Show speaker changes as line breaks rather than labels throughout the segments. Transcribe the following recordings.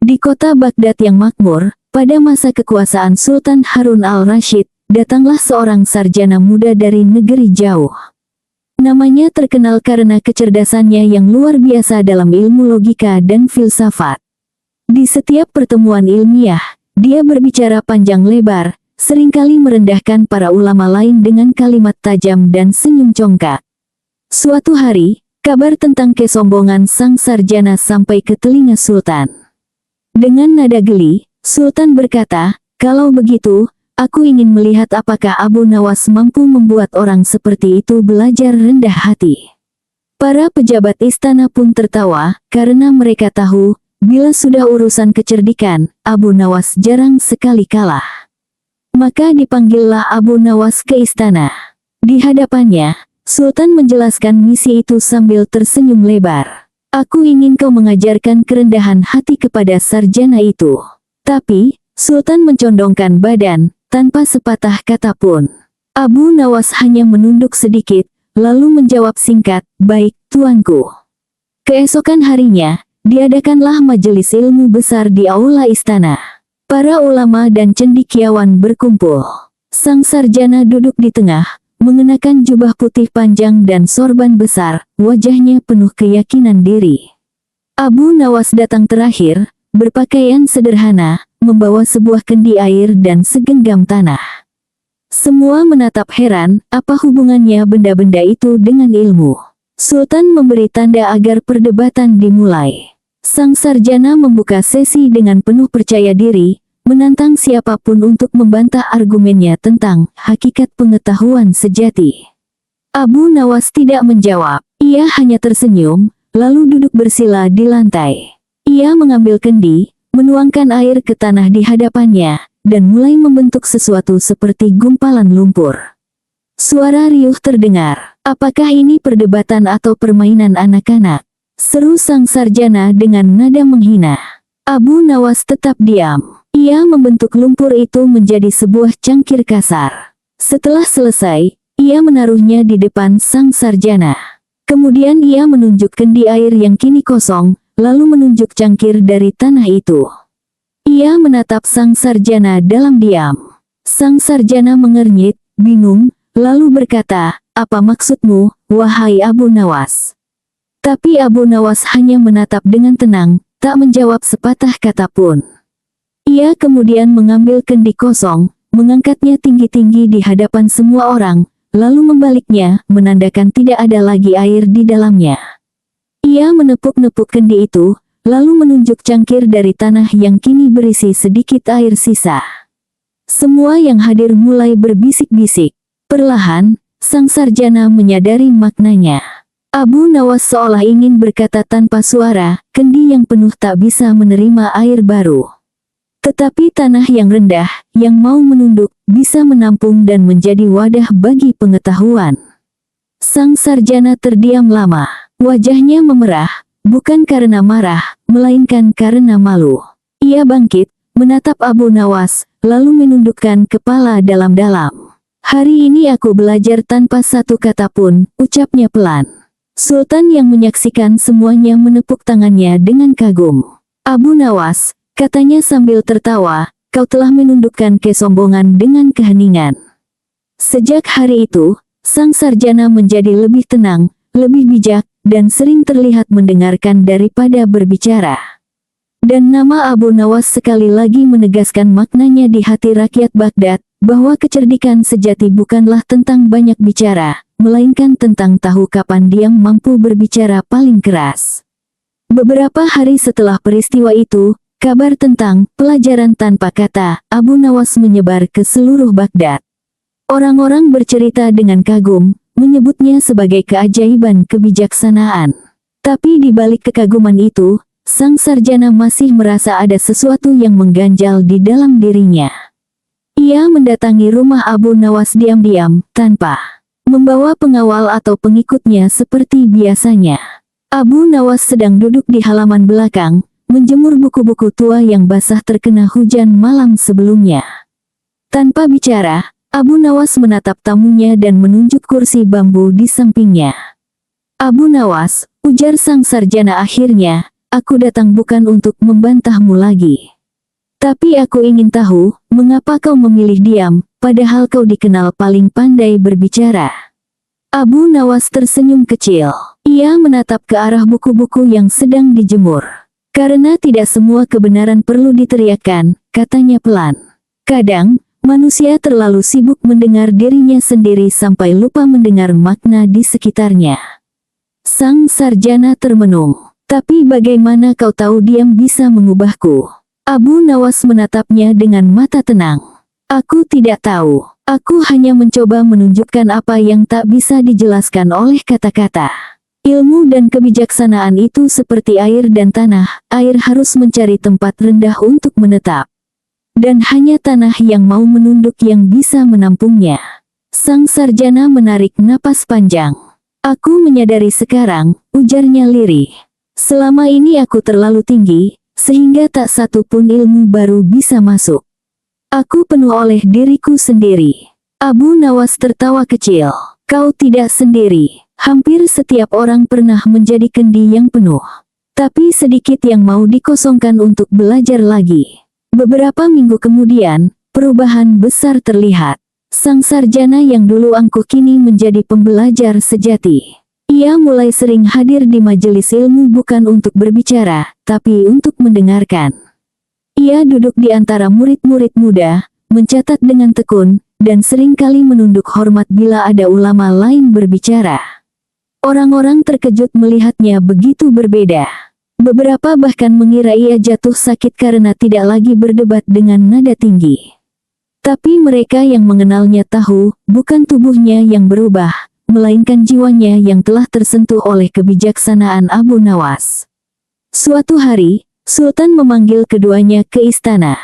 Di kota Baghdad yang makmur, pada masa kekuasaan Sultan Harun al-Rashid, datanglah seorang sarjana muda dari negeri jauh. Namanya terkenal karena kecerdasannya yang luar biasa dalam ilmu logika dan filsafat. Di setiap pertemuan ilmiah, dia berbicara panjang lebar, seringkali merendahkan para ulama lain dengan kalimat tajam dan senyum congkak. Suatu hari, kabar tentang kesombongan sang sarjana sampai ke telinga Sultan. Dengan nada geli, Sultan berkata, "Kalau begitu, aku ingin melihat apakah Abu Nawas mampu membuat orang seperti itu belajar rendah hati." Para pejabat istana pun tertawa, karena mereka tahu, bila sudah urusan kecerdikan, Abu Nawas jarang sekali kalah. Maka dipanggillah Abu Nawas ke istana. Di hadapannya, Sultan menjelaskan misi itu sambil tersenyum lebar. "Aku ingin kau mengajarkan kerendahan hati kepada sarjana itu." Tapi, Sultan mencondongkan badan, tanpa sepatah kata pun. Abu Nawas hanya menunduk sedikit, lalu menjawab singkat, "Baik, tuanku." Keesokan harinya, diadakanlah majelis ilmu besar di aula istana. Para ulama dan cendekiawan berkumpul. Sang sarjana duduk di tengah, mengenakan jubah putih panjang dan sorban besar, wajahnya penuh keyakinan diri. Abu Nawas datang terakhir, berpakaian sederhana, membawa sebuah kendi air dan segenggam tanah. Semua menatap heran, apa hubungannya benda-benda itu dengan ilmu. Sultan memberi tanda agar perdebatan dimulai. Sang sarjana membuka sesi dengan penuh percaya diri, menantang siapapun untuk membantah argumennya tentang hakikat pengetahuan sejati. Abu Nawas tidak menjawab, ia hanya tersenyum, lalu duduk bersila di lantai. Ia mengambil kendi, menuangkan air ke tanah di hadapannya, dan mulai membentuk sesuatu seperti gumpalan lumpur. Suara riuh terdengar. "Apakah ini perdebatan atau permainan anak-anak?" seru sang sarjana dengan nada menghina. Abu Nawas tetap diam. Ia membentuk lumpur itu menjadi sebuah cangkir kasar. Setelah selesai, ia menaruhnya di depan sang sarjana. Kemudian ia menunjuk kendi air yang kini kosong, lalu menunjuk cangkir dari tanah itu. Ia menatap sang sarjana dalam diam. Sang sarjana mengernyit, bingung, lalu berkata, "Apa maksudmu, wahai Abu Nawas?" Tapi Abu Nawas hanya menatap dengan tenang, tak menjawab sepatah kata pun. Ia kemudian mengambil kendi kosong, mengangkatnya tinggi-tinggi di hadapan semua orang, lalu membaliknya, menandakan tidak ada lagi air di dalamnya. Ia menepuk-nepuk kendi itu, lalu menunjuk cangkir dari tanah yang kini berisi sedikit air sisa. Semua yang hadir mulai berbisik-bisik. Perlahan, sang sarjana menyadari maknanya. Abu Nawas seolah ingin berkata tanpa suara, kendi yang penuh tak bisa menerima air baru. Tetapi tanah yang rendah, yang mau menunduk, bisa menampung dan menjadi wadah bagi pengetahuan. Sang sarjana terdiam lama. Wajahnya memerah, bukan karena marah, melainkan karena malu. Ia bangkit, menatap Abu Nawas, lalu menundukkan kepala dalam-dalam. "Hari ini aku belajar tanpa satu kata pun," ucapnya pelan. Sultan yang menyaksikan semuanya menepuk tangannya dengan kagum. "Abu Nawas," katanya sambil tertawa, "kau telah menundukkan kesombongan dengan keheningan." Sejak hari itu, sang sarjana menjadi lebih tenang, lebih bijak, dan sering terlihat mendengarkan daripada berbicara. Dan nama Abu Nawas sekali lagi menegaskan maknanya di hati rakyat Baghdad, bahwa kecerdikan sejati bukanlah tentang banyak bicara, melainkan tentang tahu kapan dia mampu berbicara paling keras. Beberapa hari setelah peristiwa itu, kabar tentang pelajaran tanpa kata Abu Nawas menyebar ke seluruh Baghdad. Orang-orang bercerita dengan kagum, menyebutnya sebagai keajaiban kebijaksanaan. Tapi di balik kekaguman itu, sang sarjana masih merasa ada sesuatu yang mengganjal di dalam dirinya. Ia mendatangi rumah Abu Nawas diam-diam, tanpa membawa pengawal atau pengikutnya seperti biasanya. Abu Nawas sedang duduk di halaman belakang, menjemur buku-buku tua yang basah terkena hujan malam sebelumnya. Tanpa bicara, Abu Nawas menatap tamunya dan menunjuk kursi bambu di sampingnya. "Abu Nawas," ujar sang sarjana akhirnya, aku datang bukan untuk membantahmu lagi. Tapi aku ingin tahu, mengapa kau memilih diam, padahal kau dikenal paling pandai berbicara. Abu Nawas tersenyum kecil. Ia menatap ke arah buku-buku yang sedang dijemur. Karena tidak semua kebenaran perlu diteriakkan, katanya pelan. Kadang, manusia terlalu sibuk mendengar dirinya sendiri sampai lupa mendengar makna di sekitarnya. Sang sarjana termenung. Tapi bagaimana kau tahu diam bisa mengubahku? Abu Nawas menatapnya dengan mata tenang. Aku tidak tahu. Aku hanya mencoba menunjukkan apa yang tak bisa dijelaskan oleh kata-kata. Ilmu dan kebijaksanaan itu seperti air dan tanah. Air harus mencari tempat rendah untuk menetap. Dan hanya tanah yang mau menunduk yang bisa menampungnya. Sang sarjana menarik napas panjang. Aku menyadari sekarang, ujarnya lirih. Selama ini aku terlalu tinggi, sehingga tak satu pun ilmu baru bisa masuk. Aku penuh oleh diriku sendiri. Abu Nawas tertawa kecil. Kau tidak sendiri. Hampir setiap orang pernah menjadi kendi yang penuh. Tapi sedikit yang mau dikosongkan untuk belajar lagi. Beberapa minggu kemudian, perubahan besar terlihat. Sang sarjana yang dulu angkuh kini menjadi pembelajar sejati. Ia mulai sering hadir di majelis ilmu bukan untuk berbicara, tapi untuk mendengarkan. Ia duduk di antara murid-murid muda, mencatat dengan tekun, dan seringkali menunduk hormat bila ada ulama lain berbicara. Orang-orang terkejut melihatnya begitu berbeda. Beberapa bahkan mengira ia jatuh sakit karena tidak lagi berdebat dengan nada tinggi. Tapi mereka yang mengenalnya tahu, bukan tubuhnya yang berubah, melainkan jiwanya yang telah tersentuh oleh kebijaksanaan Abu Nawas. Suatu hari, Sultan memanggil keduanya ke istana.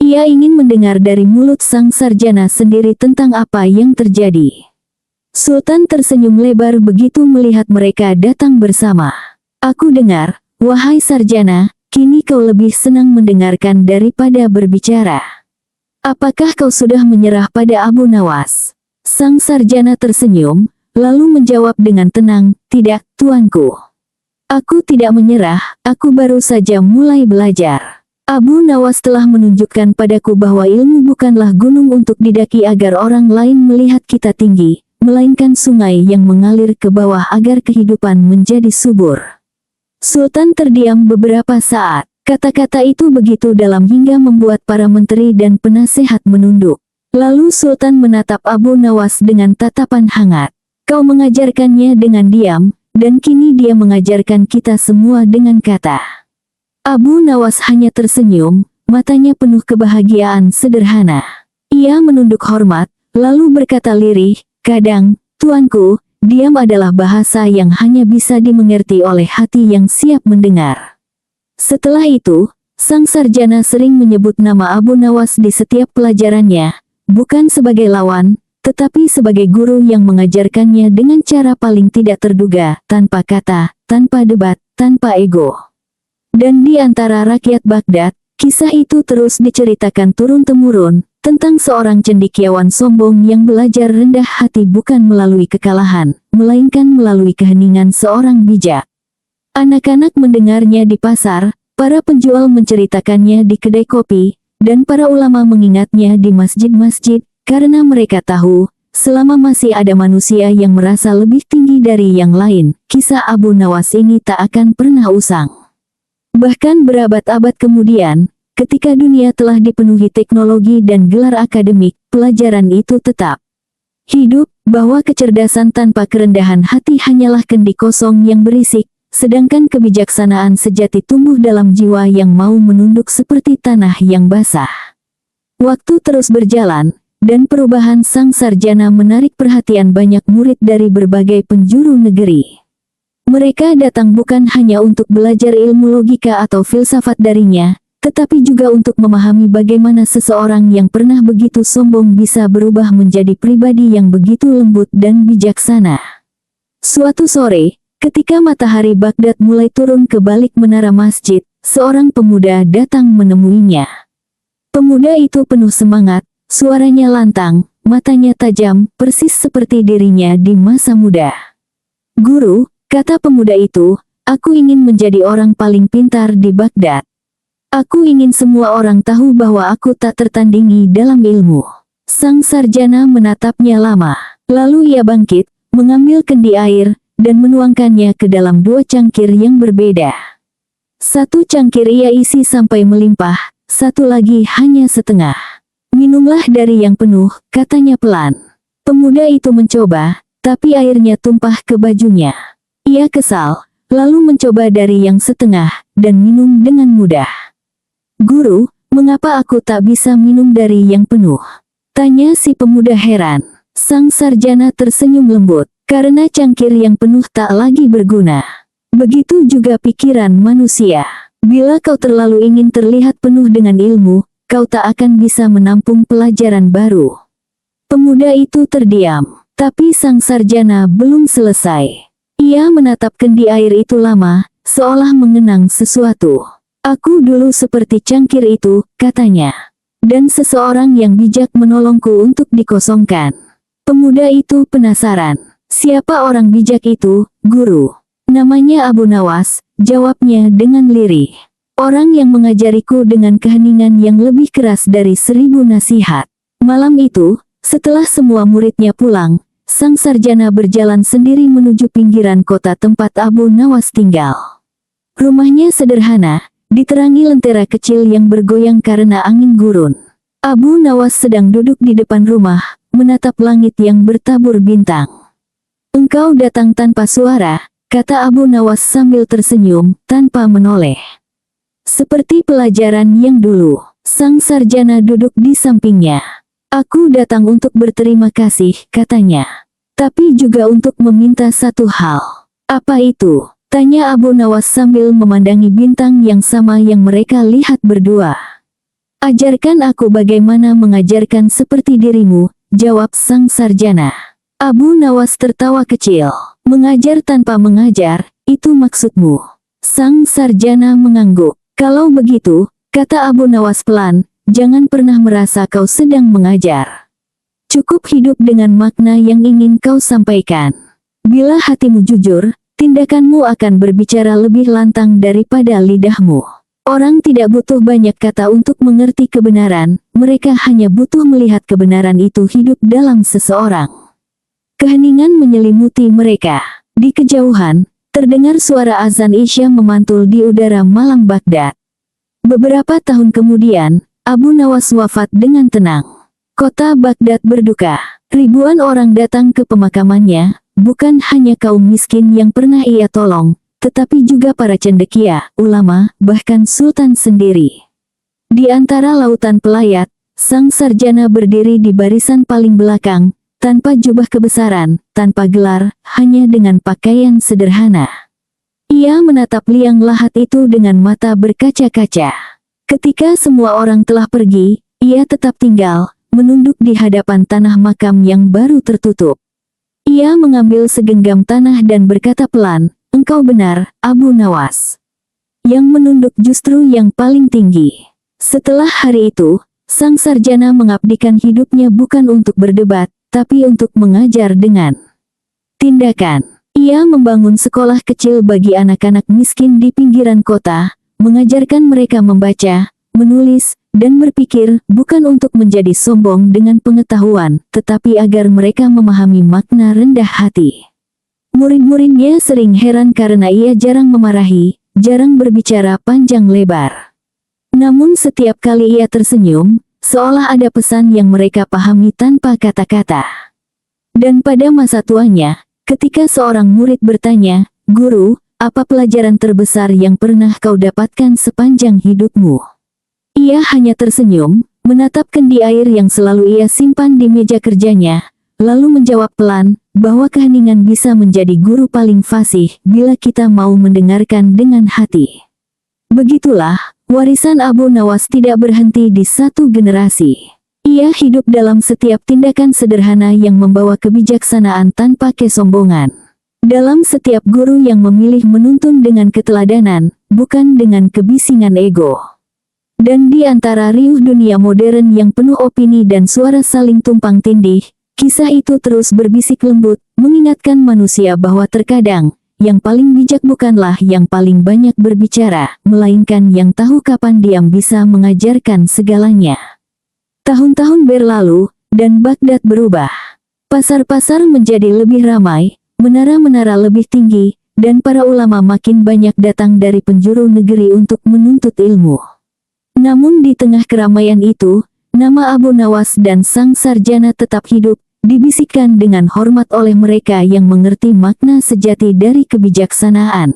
Ia ingin mendengar dari mulut sang sarjana sendiri tentang apa yang terjadi. Sultan tersenyum lebar begitu melihat mereka datang bersama. Aku dengar, wahai sarjana, kini kau lebih senang mendengarkan daripada berbicara. Apakah kau sudah menyerah pada Abu Nawas? Sang sarjana tersenyum, lalu menjawab dengan tenang, tidak, tuanku. Aku tidak menyerah, aku baru saja mulai belajar. Abu Nawas telah menunjukkan padaku bahwa ilmu bukanlah gunung untuk didaki agar orang lain melihat kita tinggi, melainkan sungai yang mengalir ke bawah agar kehidupan menjadi subur. Sultan terdiam beberapa saat. Kata-kata itu begitu dalam hingga membuat para menteri dan penasehat menunduk. Lalu Sultan menatap Abu Nawas dengan tatapan hangat. Kau mengajarkannya dengan diam, dan kini dia mengajarkan kita semua dengan kata. Abu Nawas hanya tersenyum, matanya penuh kebahagiaan sederhana. Ia menunduk hormat, lalu berkata lirih, kadang, tuanku, diam adalah bahasa yang hanya bisa dimengerti oleh hati yang siap mendengar. Setelah itu, sang sarjana sering menyebut nama Abu Nawas di setiap pelajarannya, bukan sebagai lawan, tetapi sebagai guru yang mengajarkannya dengan cara paling tidak terduga, tanpa kata, tanpa debat, tanpa ego. Dan di antara rakyat Baghdad, kisah itu terus diceritakan turun-temurun, tentang seorang cendekiawan sombong yang belajar rendah hati bukan melalui kekalahan, melainkan melalui keheningan seorang bijak. Anak-anak mendengarnya di pasar, para penjual menceritakannya di kedai kopi, dan para ulama mengingatnya di masjid-masjid, karena mereka tahu, selama masih ada manusia yang merasa lebih tinggi dari yang lain, kisah Abu Nawas ini tak akan pernah usang. Bahkan berabad-abad kemudian, ketika dunia telah dipenuhi teknologi dan gelar akademik, pelajaran itu tetap hidup, bahwa kecerdasan tanpa kerendahan hati hanyalah kendi kosong yang berisik, sedangkan kebijaksanaan sejati tumbuh dalam jiwa yang mau menunduk seperti tanah yang basah. Waktu terus berjalan, dan perubahan sang sarjana menarik perhatian banyak murid dari berbagai penjuru negeri. Mereka datang bukan hanya untuk belajar ilmu logika atau filsafat darinya, tetapi juga untuk memahami bagaimana seseorang yang pernah begitu sombong bisa berubah menjadi pribadi yang begitu lembut dan bijaksana. Suatu sore, ketika matahari Baghdad mulai turun ke balik menara masjid, seorang pemuda datang menemuinya. Pemuda itu penuh semangat, suaranya lantang, matanya tajam, persis seperti dirinya di masa muda. Guru, kata pemuda itu, Aku ingin menjadi orang paling pintar di Baghdad. Aku ingin semua orang tahu bahwa aku tak tertandingi dalam ilmu. Sang sarjana menatapnya lama. Lalu ia bangkit, mengambil kendi air, dan menuangkannya ke dalam 2 cangkir yang berbeda. 1 cangkir ia isi sampai melimpah, 1 lagi hanya setengah. Minumlah dari yang penuh, katanya pelan. Pemuda itu mencoba, tapi airnya tumpah ke bajunya. Ia kesal, lalu mencoba dari yang setengah, dan minum dengan mudah. Guru, mengapa aku tak bisa minum dari yang penuh? Tanya si pemuda heran. Sang sarjana tersenyum lembut, karena cangkir yang penuh tak lagi berguna. Begitu juga pikiran manusia. Bila kau terlalu ingin terlihat penuh dengan ilmu, kau tak akan bisa menampung pelajaran baru. Pemuda itu terdiam, tapi sang sarjana belum selesai. Ia menatap kendi air itu lama, seolah mengenang sesuatu. Aku dulu seperti cangkir itu, katanya. Dan seseorang yang bijak menolongku untuk dikosongkan. Pemuda itu penasaran. Siapa orang bijak itu, guru? Namanya Abu Nawas, jawabnya dengan lirih. Orang yang mengajariku dengan keheningan yang lebih keras dari 1000 nasihat. Malam itu, setelah semua muridnya pulang, sang sarjana berjalan sendiri menuju pinggiran kota tempat Abu Nawas tinggal. Rumahnya sederhana, diterangi lentera kecil yang bergoyang karena angin gurun. Abu Nawas sedang duduk di depan rumah, menatap langit yang bertabur bintang. Engkau datang tanpa suara, kata Abu Nawas sambil tersenyum, tanpa menoleh. Seperti pelajaran yang dulu, sang sarjana duduk di sampingnya. Aku datang untuk berterima kasih, katanya. Tapi juga untuk meminta satu hal. Apa itu? Tanya Abu Nawas sambil memandangi bintang yang sama yang mereka lihat berdua. Ajarkan aku bagaimana mengajarkan seperti dirimu, jawab sang sarjana. Abu Nawas tertawa kecil. Mengajar tanpa mengajar, itu maksudmu? Sang sarjana mengangguk. Kalau begitu, kata Abu Nawas pelan, jangan pernah merasa kau sedang mengajar. Cukup hidup dengan makna yang ingin kau sampaikan. Bila hatimu jujur, tindakanmu akan berbicara lebih lantang daripada lidahmu. Orang tidak butuh banyak kata untuk mengerti kebenaran, mereka hanya butuh melihat kebenaran itu hidup dalam seseorang. Keheningan menyelimuti mereka. Di kejauhan, terdengar suara azan Isya memantul di udara malam Baghdad. Beberapa tahun kemudian, Abu Nawas wafat dengan tenang. Kota Baghdad berduka. Ribuan orang datang ke pemakamannya, bukan hanya kaum miskin yang pernah ia tolong, tetapi juga para cendekia, ulama, bahkan sultan sendiri. Di antara lautan pelayat, sang sarjana berdiri di barisan paling belakang, tanpa jubah kebesaran, tanpa gelar, hanya dengan pakaian sederhana. Ia menatap liang lahat itu dengan mata berkaca-kaca. Ketika semua orang telah pergi, ia tetap tinggal, menunduk di hadapan tanah makam yang baru tertutup. Ia mengambil segenggam tanah dan berkata pelan, engkau benar, Abu Nawas. Yang menunduk justru yang paling tinggi. Setelah hari itu, sang sarjana mengabdikan hidupnya bukan untuk berdebat, tapi untuk mengajar dengan tindakan. Ia membangun sekolah kecil bagi anak-anak miskin di pinggiran kota, mengajarkan mereka membaca, menulis, dan berpikir, bukan untuk menjadi sombong dengan pengetahuan, tetapi agar mereka memahami makna rendah hati. Murid-muridnya sering heran karena ia jarang memarahi, jarang berbicara panjang lebar. Namun setiap kali ia tersenyum, seolah ada pesan yang mereka pahami tanpa kata-kata. Dan pada masa tuanya, ketika seorang murid bertanya, "Guru, apa pelajaran terbesar yang pernah kau dapatkan sepanjang hidupmu?" Ia hanya tersenyum, menatap kendi air yang selalu ia simpan di meja kerjanya, lalu menjawab pelan, bahwa keheningan bisa menjadi guru paling fasih bila kita mau mendengarkan dengan hati. Begitulah, warisan Abu Nawas tidak berhenti di satu generasi. Ia hidup dalam setiap tindakan sederhana yang membawa kebijaksanaan tanpa kesombongan. Dalam setiap guru yang memilih menuntun dengan keteladanan, bukan dengan kebisingan ego. Dan di antara riuh dunia modern yang penuh opini dan suara saling tumpang tindih, kisah itu terus berbisik lembut, mengingatkan manusia bahwa terkadang, yang paling bijak bukanlah yang paling banyak berbicara, melainkan yang tahu kapan diam bisa mengajarkan segalanya. Tahun-tahun berlalu, dan Baghdad berubah. Pasar-pasar menjadi lebih ramai, menara-menara lebih tinggi, dan para ulama makin banyak datang dari penjuru negeri untuk menuntut ilmu. Namun di tengah keramaian itu, nama Abu Nawas dan sang sarjana tetap hidup, dibisikkan dengan hormat oleh mereka yang mengerti makna sejati dari kebijaksanaan.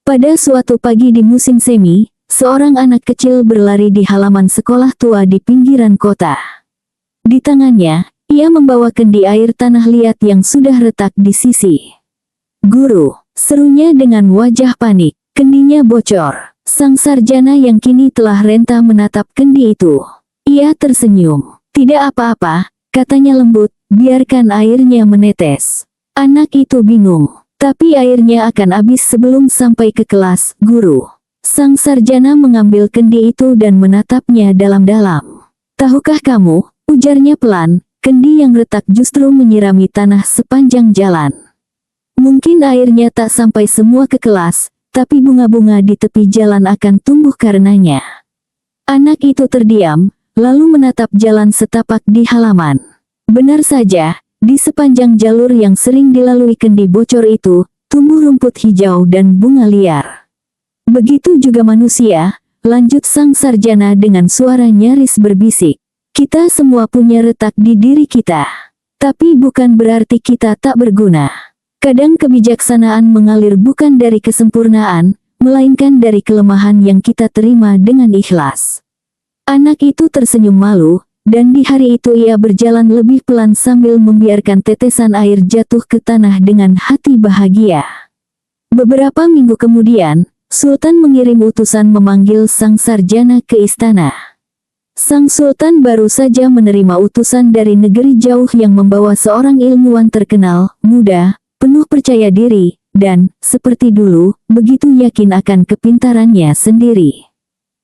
Pada suatu pagi di musim semi, seorang anak kecil berlari di halaman sekolah tua di pinggiran kota. Di tangannya, ia membawa kendi air tanah liat yang sudah retak di sisi. "Guru," serunya dengan wajah panik, "kendinya bocor." Sang sarjana yang kini telah renta menatap kendi itu. Ia tersenyum. "Tidak apa-apa," katanya lembut, "biarkan airnya menetes." Anak itu bingung. "Tapi airnya akan habis sebelum sampai ke kelas, Guru." Sang sarjana mengambil kendi itu dan menatapnya dalam-dalam. "Tahukah kamu," ujarnya pelan, "kendi yang retak justru menyirami tanah sepanjang jalan. Mungkin airnya tak sampai semua ke kelas, tapi bunga-bunga di tepi jalan akan tumbuh karenanya." Anak itu terdiam, lalu menatap jalan setapak di halaman. Benar saja, di sepanjang jalur yang sering dilalui kendi bocor itu, tumbuh rumput hijau dan bunga liar. "Begitu juga manusia," lanjut sang sarjana dengan suara nyaris berbisik. "Kita semua punya retak di diri kita. Tapi bukan berarti kita tak berguna. Kadang kebijaksanaan mengalir bukan dari kesempurnaan, melainkan dari kelemahan yang kita terima dengan ikhlas." Anak itu tersenyum malu, dan di hari itu ia berjalan lebih pelan sambil membiarkan tetesan air jatuh ke tanah dengan hati bahagia. Beberapa minggu kemudian, Sultan mengirim utusan memanggil sang sarjana ke istana. Sang Sultan baru saja menerima utusan dari negeri jauh yang membawa seorang ilmuwan terkenal, muda, penuh percaya diri, dan, seperti dulu, begitu yakin akan kepintarannya sendiri.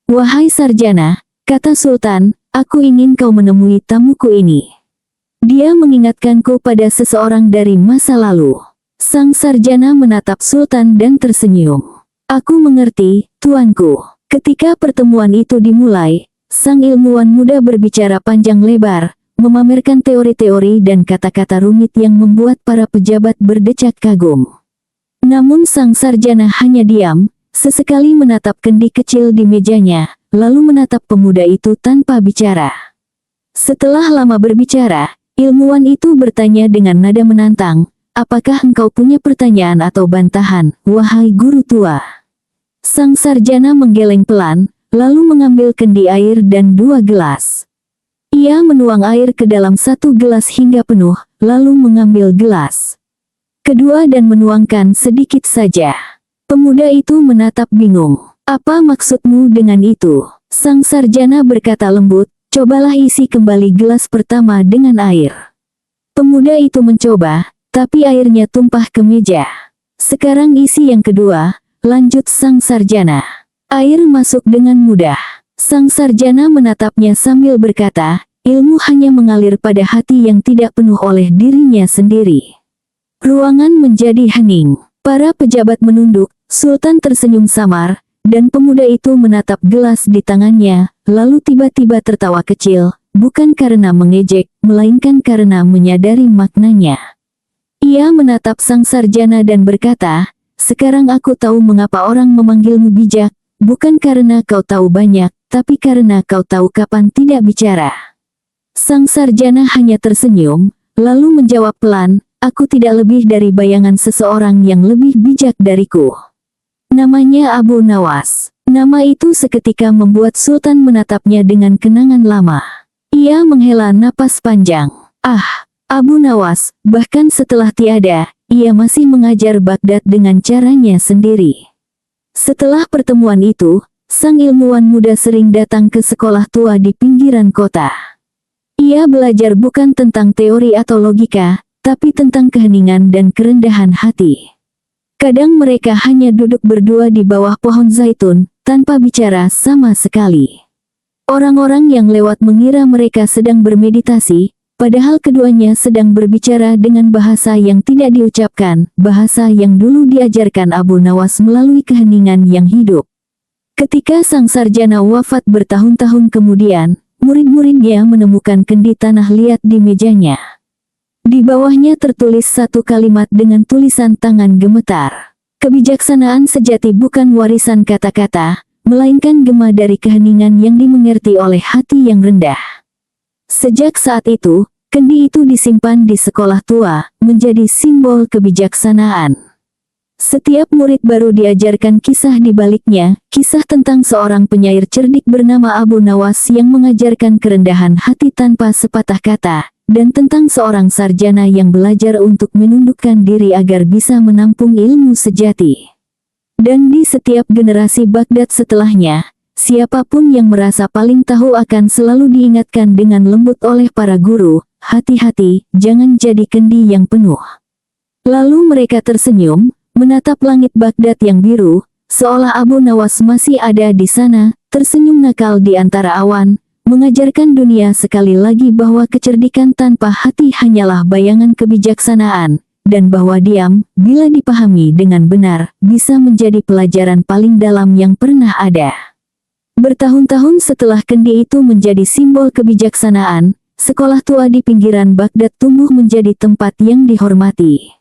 "Wahai sarjana," kata Sultan, "aku ingin kau menemui tamuku ini. Dia mengingatkanku pada seseorang dari masa lalu." Sang sarjana menatap Sultan dan tersenyum. "Aku mengerti, tuanku." Ketika pertemuan itu dimulai, sang ilmuwan muda berbicara panjang lebar, memamerkan teori-teori dan kata-kata rumit yang membuat para pejabat berdecak kagum. Namun sang sarjana hanya diam, sesekali menatap kendi kecil di mejanya, lalu menatap pemuda itu tanpa bicara. Setelah lama berbicara, ilmuwan itu bertanya dengan nada menantang, "Apakah engkau punya pertanyaan atau bantahan, wahai guru tua?" Sang sarjana menggeleng pelan, lalu mengambil kendi air dan 2 gelas. Ia menuang air ke dalam 1 gelas hingga penuh, lalu mengambil gelas kedua dan menuangkan sedikit saja. Pemuda itu menatap bingung. "Apa maksudmu dengan itu?" Sang sarjana berkata lembut, "Cobalah isi kembali gelas pertama dengan air." Pemuda itu mencoba, tapi airnya tumpah ke meja. "Sekarang isi yang kedua," lanjut sang sarjana. Air masuk dengan mudah. Sang sarjana menatapnya sambil berkata, "Ilmu hanya mengalir pada hati yang tidak penuh oleh dirinya sendiri." Ruangan menjadi hening. Para pejabat menunduk, Sultan tersenyum samar, dan pemuda itu menatap gelas di tangannya, lalu tiba-tiba tertawa kecil, bukan karena mengejek, melainkan karena menyadari maknanya. Ia menatap sang sarjana dan berkata, "Sekarang aku tahu mengapa orang memanggilmu bijak, bukan karena kau tahu banyak, tapi karena kau tahu kapan tidak bicara." Sang sarjana hanya tersenyum, lalu menjawab pelan, "Aku tidak lebih dari bayangan seseorang yang lebih bijak dariku. Namanya Abu Nawas." Nama itu seketika membuat Sultan menatapnya dengan kenangan lama. Ia menghela napas panjang. Abu Nawas, bahkan setelah tiada, ia masih mengajar Baghdad dengan caranya sendiri. Setelah pertemuan itu, sang ilmuwan muda sering datang ke sekolah tua di pinggiran kota. Ia belajar bukan tentang teori atau logika, tapi tentang keheningan dan kerendahan hati. Kadang mereka hanya duduk berdua di bawah pohon zaitun, tanpa bicara sama sekali. Orang-orang yang lewat mengira mereka sedang bermeditasi, padahal keduanya sedang berbicara dengan bahasa yang tidak diucapkan, bahasa yang dulu diajarkan Abu Nawas melalui keheningan yang hidup. Ketika sang sarjana wafat bertahun-tahun kemudian, murid-muridnya menemukan kendi tanah liat di mejanya. Di bawahnya tertulis satu kalimat dengan tulisan tangan gemetar. Kebijaksanaan sejati bukan warisan kata-kata, melainkan gema dari keheningan yang dimengerti oleh hati yang rendah. Sejak saat itu, kendi itu disimpan di sekolah tua, menjadi simbol kebijaksanaan. Setiap murid baru diajarkan kisah di baliknya, kisah tentang seorang penyair cerdik bernama Abu Nawas yang mengajarkan kerendahan hati tanpa sepatah kata, dan tentang seorang sarjana yang belajar untuk menundukkan diri agar bisa menampung ilmu sejati. Dan di setiap generasi Baghdad setelahnya, siapapun yang merasa paling tahu akan selalu diingatkan dengan lembut oleh para guru, hati-hati, jangan jadi kendi yang penuh. Lalu mereka tersenyum, menatap langit Baghdad yang biru, seolah Abu Nawas masih ada di sana, tersenyum nakal di antara awan, mengajarkan dunia sekali lagi bahwa kecerdikan tanpa hati hanyalah bayangan kebijaksanaan, dan bahwa diam, bila dipahami dengan benar, bisa menjadi pelajaran paling dalam yang pernah ada. Bertahun-tahun setelah kendi itu menjadi simbol kebijaksanaan, sekolah tua di pinggiran Baghdad tumbuh menjadi tempat yang dihormati.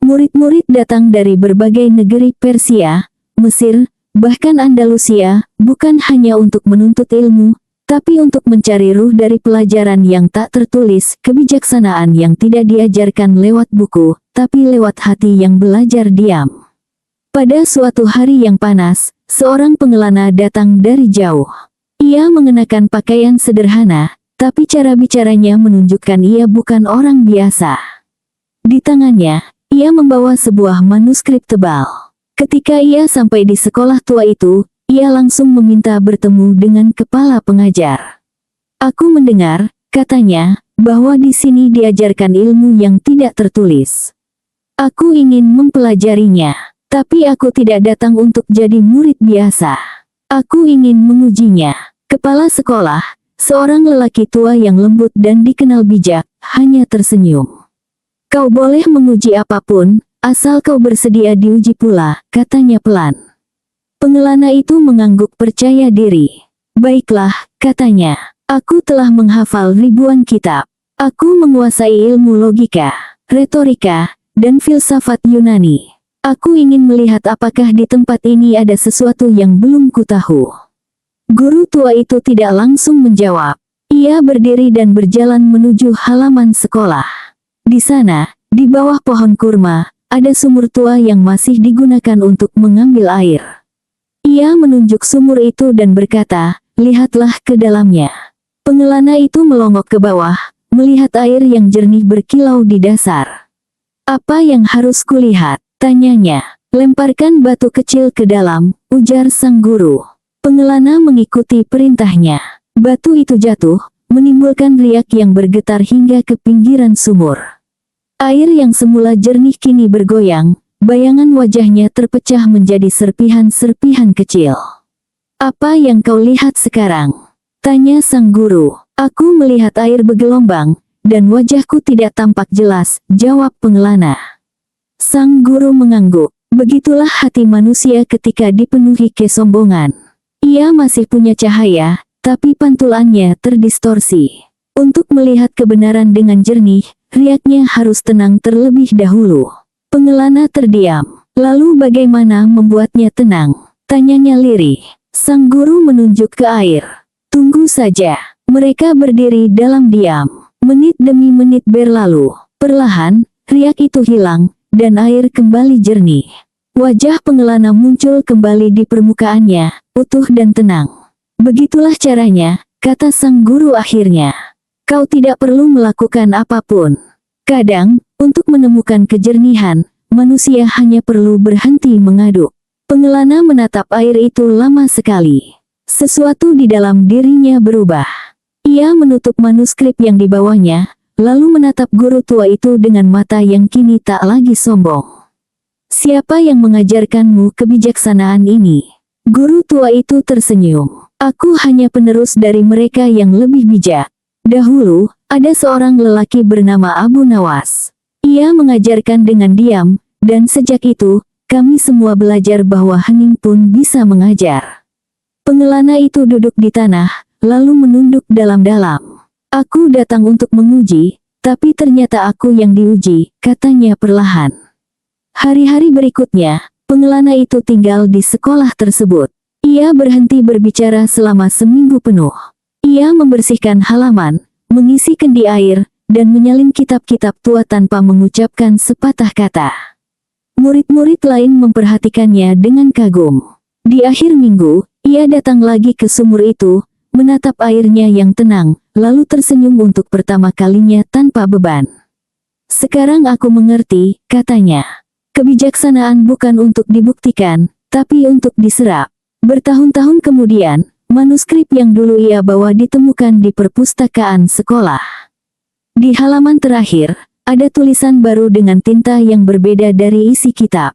Murid-murid datang dari berbagai negeri Persia, Mesir, bahkan Andalusia, bukan hanya untuk menuntut ilmu, tapi untuk mencari ruh dari pelajaran yang tak tertulis, kebijaksanaan yang tidak diajarkan lewat buku, tapi lewat hati yang belajar diam. Pada suatu hari yang panas, seorang pengelana datang dari jauh. Ia mengenakan pakaian sederhana, tapi cara bicaranya menunjukkan ia bukan orang biasa. Di tangannya, ia membawa sebuah manuskrip tebal. Ketika ia sampai di sekolah tua itu, ia langsung meminta bertemu dengan kepala pengajar. Aku mendengar, katanya, bahwa di sini diajarkan ilmu yang tidak tertulis. Aku ingin mempelajarinya, tapi aku tidak datang untuk jadi murid biasa. Aku ingin mengujinya. Kepala sekolah, seorang lelaki tua yang lembut dan dikenal bijak, hanya tersenyum. Kau boleh menguji apapun, asal kau bersedia diuji pula, katanya pelan. Pengelana itu mengangguk percaya diri. Baiklah, katanya. Aku telah menghafal ribuan kitab. Aku menguasai ilmu logika, retorika, dan filsafat Yunani. Aku ingin melihat apakah di tempat ini ada sesuatu yang belum kutahu. Guru tua itu tidak langsung menjawab. Ia berdiri dan berjalan menuju halaman sekolah. Di sana, di bawah pohon kurma, ada sumur tua yang masih digunakan untuk mengambil air. Ia menunjuk sumur itu dan berkata, lihatlah ke dalamnya. Pengelana itu melongok ke bawah, melihat air yang jernih berkilau di dasar. Apa yang harus kulihat? Tanyanya. Lemparkan batu kecil ke dalam, ujar sang guru. Pengelana mengikuti perintahnya. Batu itu jatuh, menimbulkan riak yang bergetar hingga ke pinggiran sumur. Air yang semula jernih kini bergoyang. Bayangan wajahnya terpecah menjadi serpihan-serpihan kecil. Apa yang kau lihat sekarang? Tanya sang guru. Aku melihat air bergelombang, dan wajahku tidak tampak jelas, jawab pengelana. Sang guru mengangguk. Begitulah hati manusia ketika dipenuhi kesombongan. Ia masih punya cahaya, tapi pantulannya terdistorsi. Untuk melihat kebenaran dengan jernih, riaknya harus tenang terlebih dahulu. Pengelana terdiam. Lalu bagaimana membuatnya tenang? Tanyanya lirih. Sang guru menunjuk ke air. Tunggu saja. Mereka berdiri dalam diam. Menit demi menit berlalu. Perlahan, riak itu hilang, dan air kembali jernih. Wajah pengelana muncul kembali di permukaannya, utuh dan tenang. Begitulah caranya, kata sang guru akhirnya. Kau tidak perlu melakukan apapun. Kadang, untuk menemukan kejernihan, manusia hanya perlu berhenti mengaduk. Pengelana menatap air itu lama sekali. Sesuatu di dalam dirinya berubah. Ia menutup manuskrip yang dibawanya, lalu menatap guru tua itu dengan mata yang kini tak lagi sombong. Siapa yang mengajarkanmu kebijaksanaan ini? Guru tua itu tersenyum. Aku hanya penerus dari mereka yang lebih bijak. Dahulu, ada seorang lelaki bernama Abu Nawas. Ia mengajarkan dengan diam, dan sejak itu, kami semua belajar bahwa hening pun bisa mengajar. Pengelana itu duduk di tanah, lalu menunduk dalam-dalam. Aku datang untuk menguji, tapi ternyata aku yang diuji, katanya perlahan. Hari-hari berikutnya, pengelana itu tinggal di sekolah tersebut. Ia berhenti berbicara selama seminggu penuh. Ia membersihkan halaman, mengisi kendi air, dan menyalin kitab-kitab tua tanpa mengucapkan sepatah kata. Murid-murid lain memperhatikannya dengan kagum. Di akhir minggu, ia datang lagi ke sumur itu, menatap airnya yang tenang, lalu tersenyum untuk pertama kalinya tanpa beban. Sekarang aku mengerti, katanya. Kebijaksanaan bukan untuk dibuktikan, tapi untuk diserap. Bertahun-tahun kemudian, manuskrip yang dulu ia bawa ditemukan di perpustakaan sekolah. Di halaman terakhir, ada tulisan baru dengan tinta yang berbeda dari isi kitab.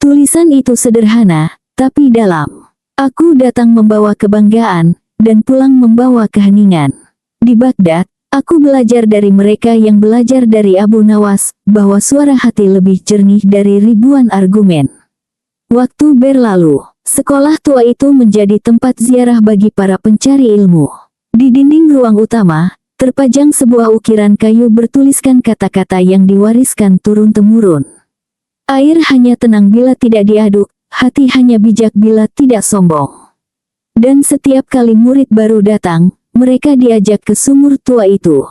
Tulisan itu sederhana, tapi dalam. Aku datang membawa kebanggaan, dan pulang membawa keheningan. Di Baghdad, aku belajar dari mereka yang belajar dari Abu Nawas, bahwa suara hati lebih jernih dari ribuan argumen. Waktu berlalu. Sekolah tua itu menjadi tempat ziarah bagi para pencari ilmu. Di dinding ruang utama, terpajang sebuah ukiran kayu bertuliskan kata-kata yang diwariskan turun-temurun. Air hanya tenang bila tidak diaduk, hati hanya bijak bila tidak sombong. Dan setiap kali murid baru datang, mereka diajak ke sumur tua itu.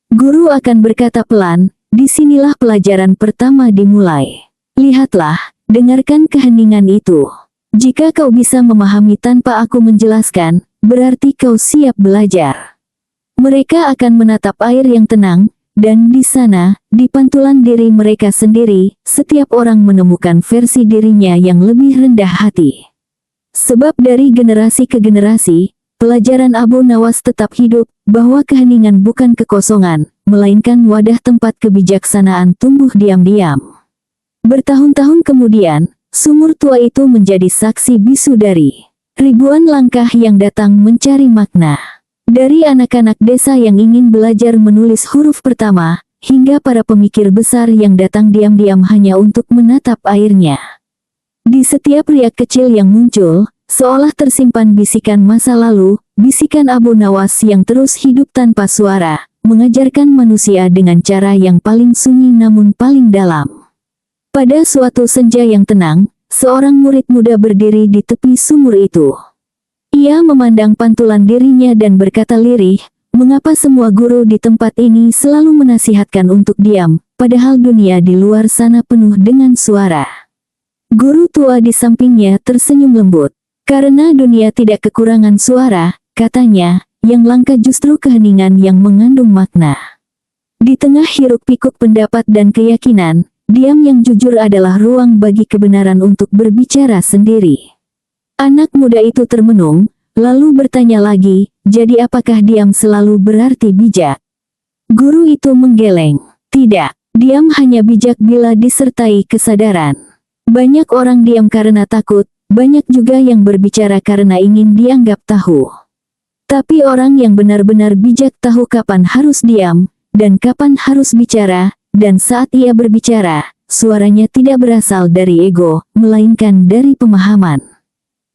Guru akan berkata pelan, disinilah pelajaran pertama dimulai. Lihatlah, dengarkan keheningan itu. Jika kau bisa memahami tanpa aku menjelaskan, berarti kau siap belajar. Mereka akan menatap air yang tenang, dan di sana, di pantulan diri mereka sendiri, setiap orang menemukan versi dirinya yang lebih rendah hati. Sebab dari generasi ke generasi, pelajaran Abu Nawas tetap hidup, bahwa keheningan bukan kekosongan, melainkan wadah tempat kebijaksanaan tumbuh diam-diam. Bertahun-tahun kemudian, sumur tua itu menjadi saksi bisu dari ribuan langkah yang datang mencari makna. Dari anak-anak desa yang ingin belajar menulis huruf pertama, hingga para pemikir besar yang datang diam-diam hanya untuk menatap airnya. Di setiap riak kecil yang muncul, seolah tersimpan bisikan masa lalu, bisikan Abu Nawas yang terus hidup tanpa suara, mengajarkan manusia dengan cara yang paling sunyi namun paling dalam. Pada suatu senja yang tenang, seorang murid muda berdiri di tepi sumur itu. Ia memandang pantulan dirinya dan berkata lirih, mengapa semua guru di tempat ini selalu menasihatkan untuk diam, padahal dunia di luar sana penuh dengan suara. Guru tua di sampingnya tersenyum lembut. Karena dunia tidak kekurangan suara, katanya, yang langka justru keheningan yang mengandung makna. Di tengah hiruk-pikuk pendapat dan keyakinan, diam yang jujur adalah ruang bagi kebenaran untuk berbicara sendiri. Anak muda itu termenung, lalu bertanya lagi, jadi apakah diam selalu berarti bijak? Guru itu menggeleng. Tidak, diam hanya bijak bila disertai kesadaran. Banyak orang diam karena takut, banyak juga yang berbicara karena ingin dianggap tahu. Tapi orang yang benar-benar bijak tahu kapan harus diam, dan kapan harus bicara. Dan saat ia berbicara, suaranya tidak berasal dari ego, melainkan dari pemahaman.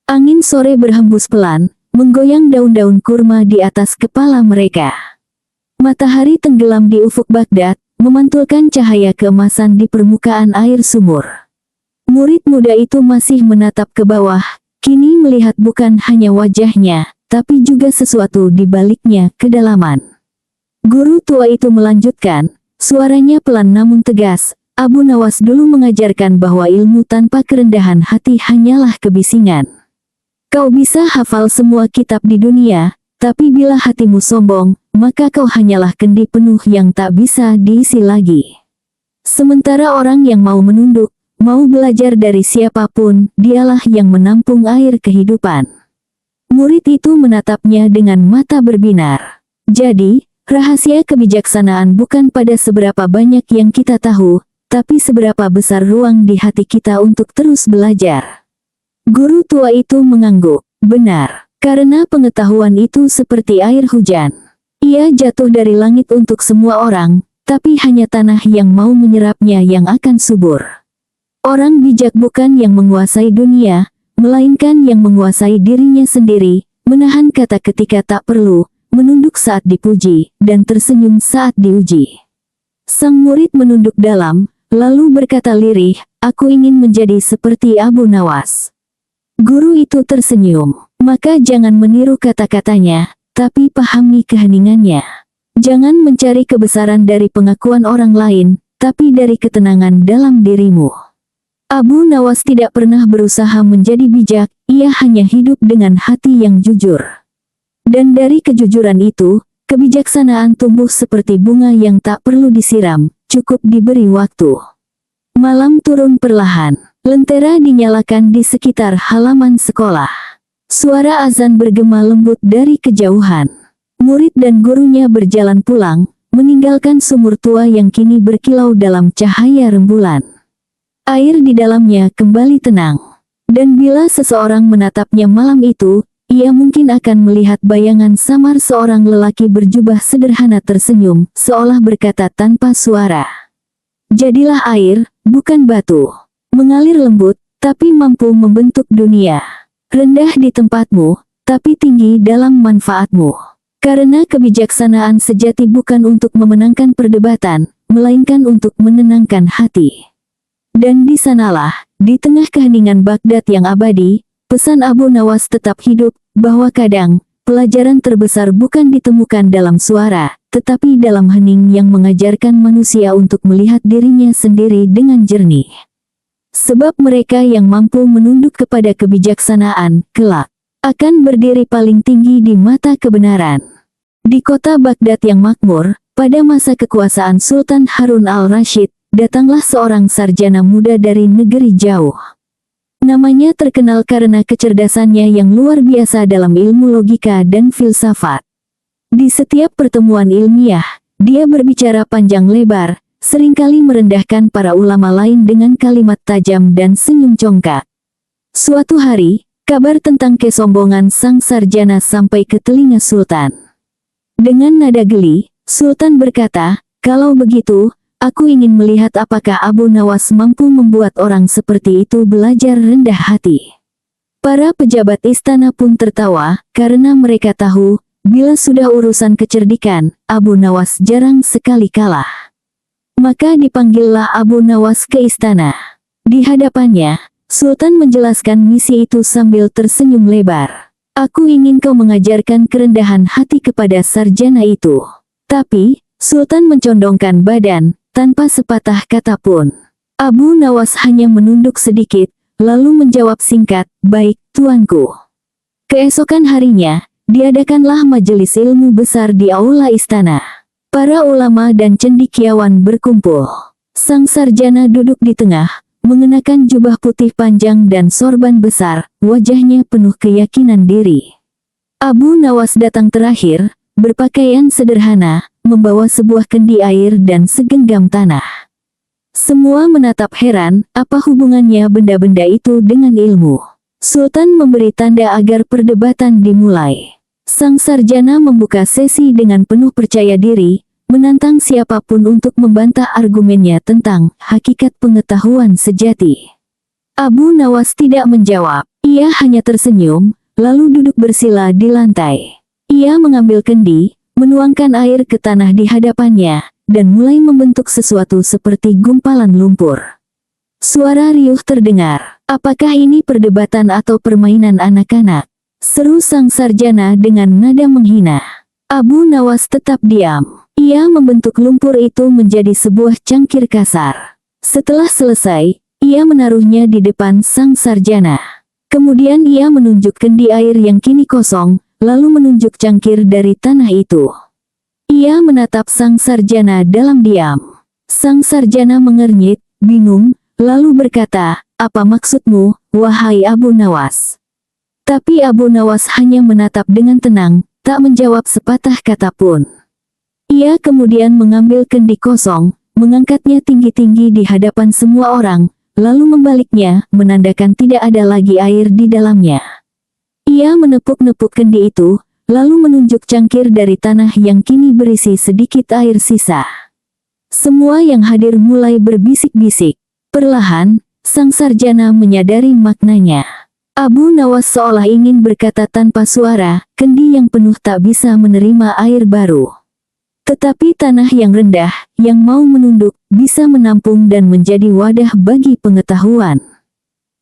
Angin sore berhembus pelan, menggoyang daun-daun kurma di atas kepala mereka. Matahari tenggelam di ufuk Baghdad, memantulkan cahaya keemasan di permukaan air sumur. Murid muda itu masih menatap ke bawah, kini melihat bukan hanya wajahnya, tapi juga sesuatu di baliknya kedalaman. Guru tua itu melanjutkan, suaranya pelan namun tegas, Abu Nawas dulu mengajarkan bahwa ilmu tanpa kerendahan hati hanyalah kebisingan. Kau bisa hafal semua kitab di dunia, tapi bila hatimu sombong, maka kau hanyalah kendi penuh yang tak bisa diisi lagi. Sementara orang yang mau menunduk, mau belajar dari siapapun, dialah yang menampung air kehidupan. Murid itu menatapnya dengan mata berbinar. Jadi, rahasia kebijaksanaan bukan pada seberapa banyak yang kita tahu, tapi seberapa besar ruang di hati kita untuk terus belajar. Guru tua itu mengangguk. Benar, karena pengetahuan itu seperti air hujan. Ia jatuh dari langit untuk semua orang, tapi hanya tanah yang mau menyerapnya yang akan subur. Orang bijak bukan yang menguasai dunia, melainkan yang menguasai dirinya sendiri, menahan kata ketika tak perlu, menunduk saat dipuji, dan tersenyum saat diuji. Sang murid menunduk dalam, lalu berkata lirih, "Aku ingin menjadi seperti Abu Nawas." Guru itu tersenyum, "Maka jangan meniru kata-katanya, tapi pahami keheningannya. Jangan mencari kebesaran dari pengakuan orang lain, tapi dari ketenangan dalam dirimu." Abu Nawas tidak pernah berusaha menjadi bijak, ia hanya hidup dengan hati yang jujur. Dan dari kejujuran itu, kebijaksanaan tumbuh seperti bunga yang tak perlu disiram, cukup diberi waktu. Malam turun perlahan, lentera dinyalakan di sekitar halaman sekolah. Suara azan bergema lembut dari kejauhan. Murid dan gurunya berjalan pulang, meninggalkan sumur tua yang kini berkilau dalam cahaya rembulan. Air di dalamnya kembali tenang. Dan bila seseorang menatapnya malam itu, ia mungkin akan melihat bayangan samar seorang lelaki berjubah sederhana tersenyum, seolah berkata tanpa suara. "Jadilah air, bukan batu. Mengalir lembut, tapi mampu membentuk dunia. Rendah di tempatmu, tapi tinggi dalam manfaatmu." Karena kebijaksanaan sejati bukan untuk memenangkan perdebatan, melainkan untuk menenangkan hati. Dan di sanalah, di tengah keheningan Baghdad yang abadi, pesan Abu Nawas tetap hidup, bahwa kadang, pelajaran terbesar bukan ditemukan dalam suara, tetapi dalam hening yang mengajarkan manusia untuk melihat dirinya sendiri dengan jernih. Sebab mereka yang mampu menunduk kepada kebijaksanaan, kelak, akan berdiri paling tinggi di mata kebenaran. Di kota Baghdad yang makmur, pada masa kekuasaan Sultan Harun al-Rashid, datanglah seorang sarjana muda dari negeri jauh. Namanya terkenal karena kecerdasannya yang luar biasa dalam ilmu logika dan filsafat. Di setiap pertemuan ilmiah, dia berbicara panjang lebar, seringkali merendahkan para ulama lain dengan kalimat tajam dan senyum congkak. Suatu hari, kabar tentang kesombongan sang sarjana sampai ke telinga Sultan. Dengan nada geli, Sultan berkata, "Kalau begitu, aku ingin melihat apakah Abu Nawas mampu membuat orang seperti itu belajar rendah hati." Para pejabat istana pun tertawa, karena mereka tahu, bila sudah urusan kecerdikan, Abu Nawas jarang sekali kalah. Maka dipanggillah Abu Nawas ke istana. Di hadapannya, Sultan menjelaskan misi itu sambil tersenyum lebar. "Aku ingin kau mengajarkan kerendahan hati kepada sarjana itu." Tapi, Sultan mencondongkan badan, tanpa sepatah kata pun. Abu Nawas hanya menunduk sedikit, lalu menjawab singkat, "Baik, tuanku." Keesokan harinya, diadakanlah majelis ilmu besar di aula istana. Para ulama dan cendekiawan berkumpul. Sang sarjana duduk di tengah, mengenakan jubah putih panjang dan sorban besar, wajahnya penuh keyakinan diri. Abu Nawas datang terakhir, berpakaian sederhana, membawa sebuah kendi air dan segenggam tanah. Semua menatap heran, apa hubungannya benda-benda itu dengan ilmu. Sultan memberi tanda agar perdebatan dimulai. Sang sarjana membuka sesi dengan penuh percaya diri, menantang siapapun untuk membantah argumennya tentang hakikat pengetahuan sejati. Abu Nawas tidak menjawab, ia hanya tersenyum, lalu duduk bersila di lantai. Ia mengambil kendi, menuangkan air ke tanah di hadapannya, dan mulai membentuk sesuatu seperti gumpalan lumpur. Suara riuh terdengar. "Apakah ini perdebatan atau permainan anak-anak?" seru sang sarjana dengan nada menghina. Abu Nawas tetap diam. Ia membentuk lumpur itu menjadi sebuah cangkir kasar. Setelah selesai, ia menaruhnya di depan sang sarjana. Kemudian ia menunjuk kendi air yang kini kosong, lalu menunjuk cangkir dari tanah itu. Ia menatap sang sarjana dalam diam. Sang sarjana mengernyit, bingung, lalu berkata, "Apa maksudmu, wahai Abu Nawas?" Tapi Abu Nawas hanya menatap dengan tenang, tak menjawab sepatah kata pun. Ia kemudian mengambil kendi kosong, mengangkatnya tinggi-tinggi di hadapan semua orang, lalu membaliknya, menandakan tidak ada lagi air di dalamnya. Ia menepuk-nepuk kendi itu, lalu menunjuk cangkir dari tanah yang kini berisi sedikit air sisa. Semua yang hadir mulai berbisik-bisik. Perlahan, sang sarjana menyadari maknanya. Abu Nawas seolah ingin berkata tanpa suara, kendi yang penuh tak bisa menerima air baru. Tetapi tanah yang rendah, yang mau menunduk, bisa menampung dan menjadi wadah bagi pengetahuan.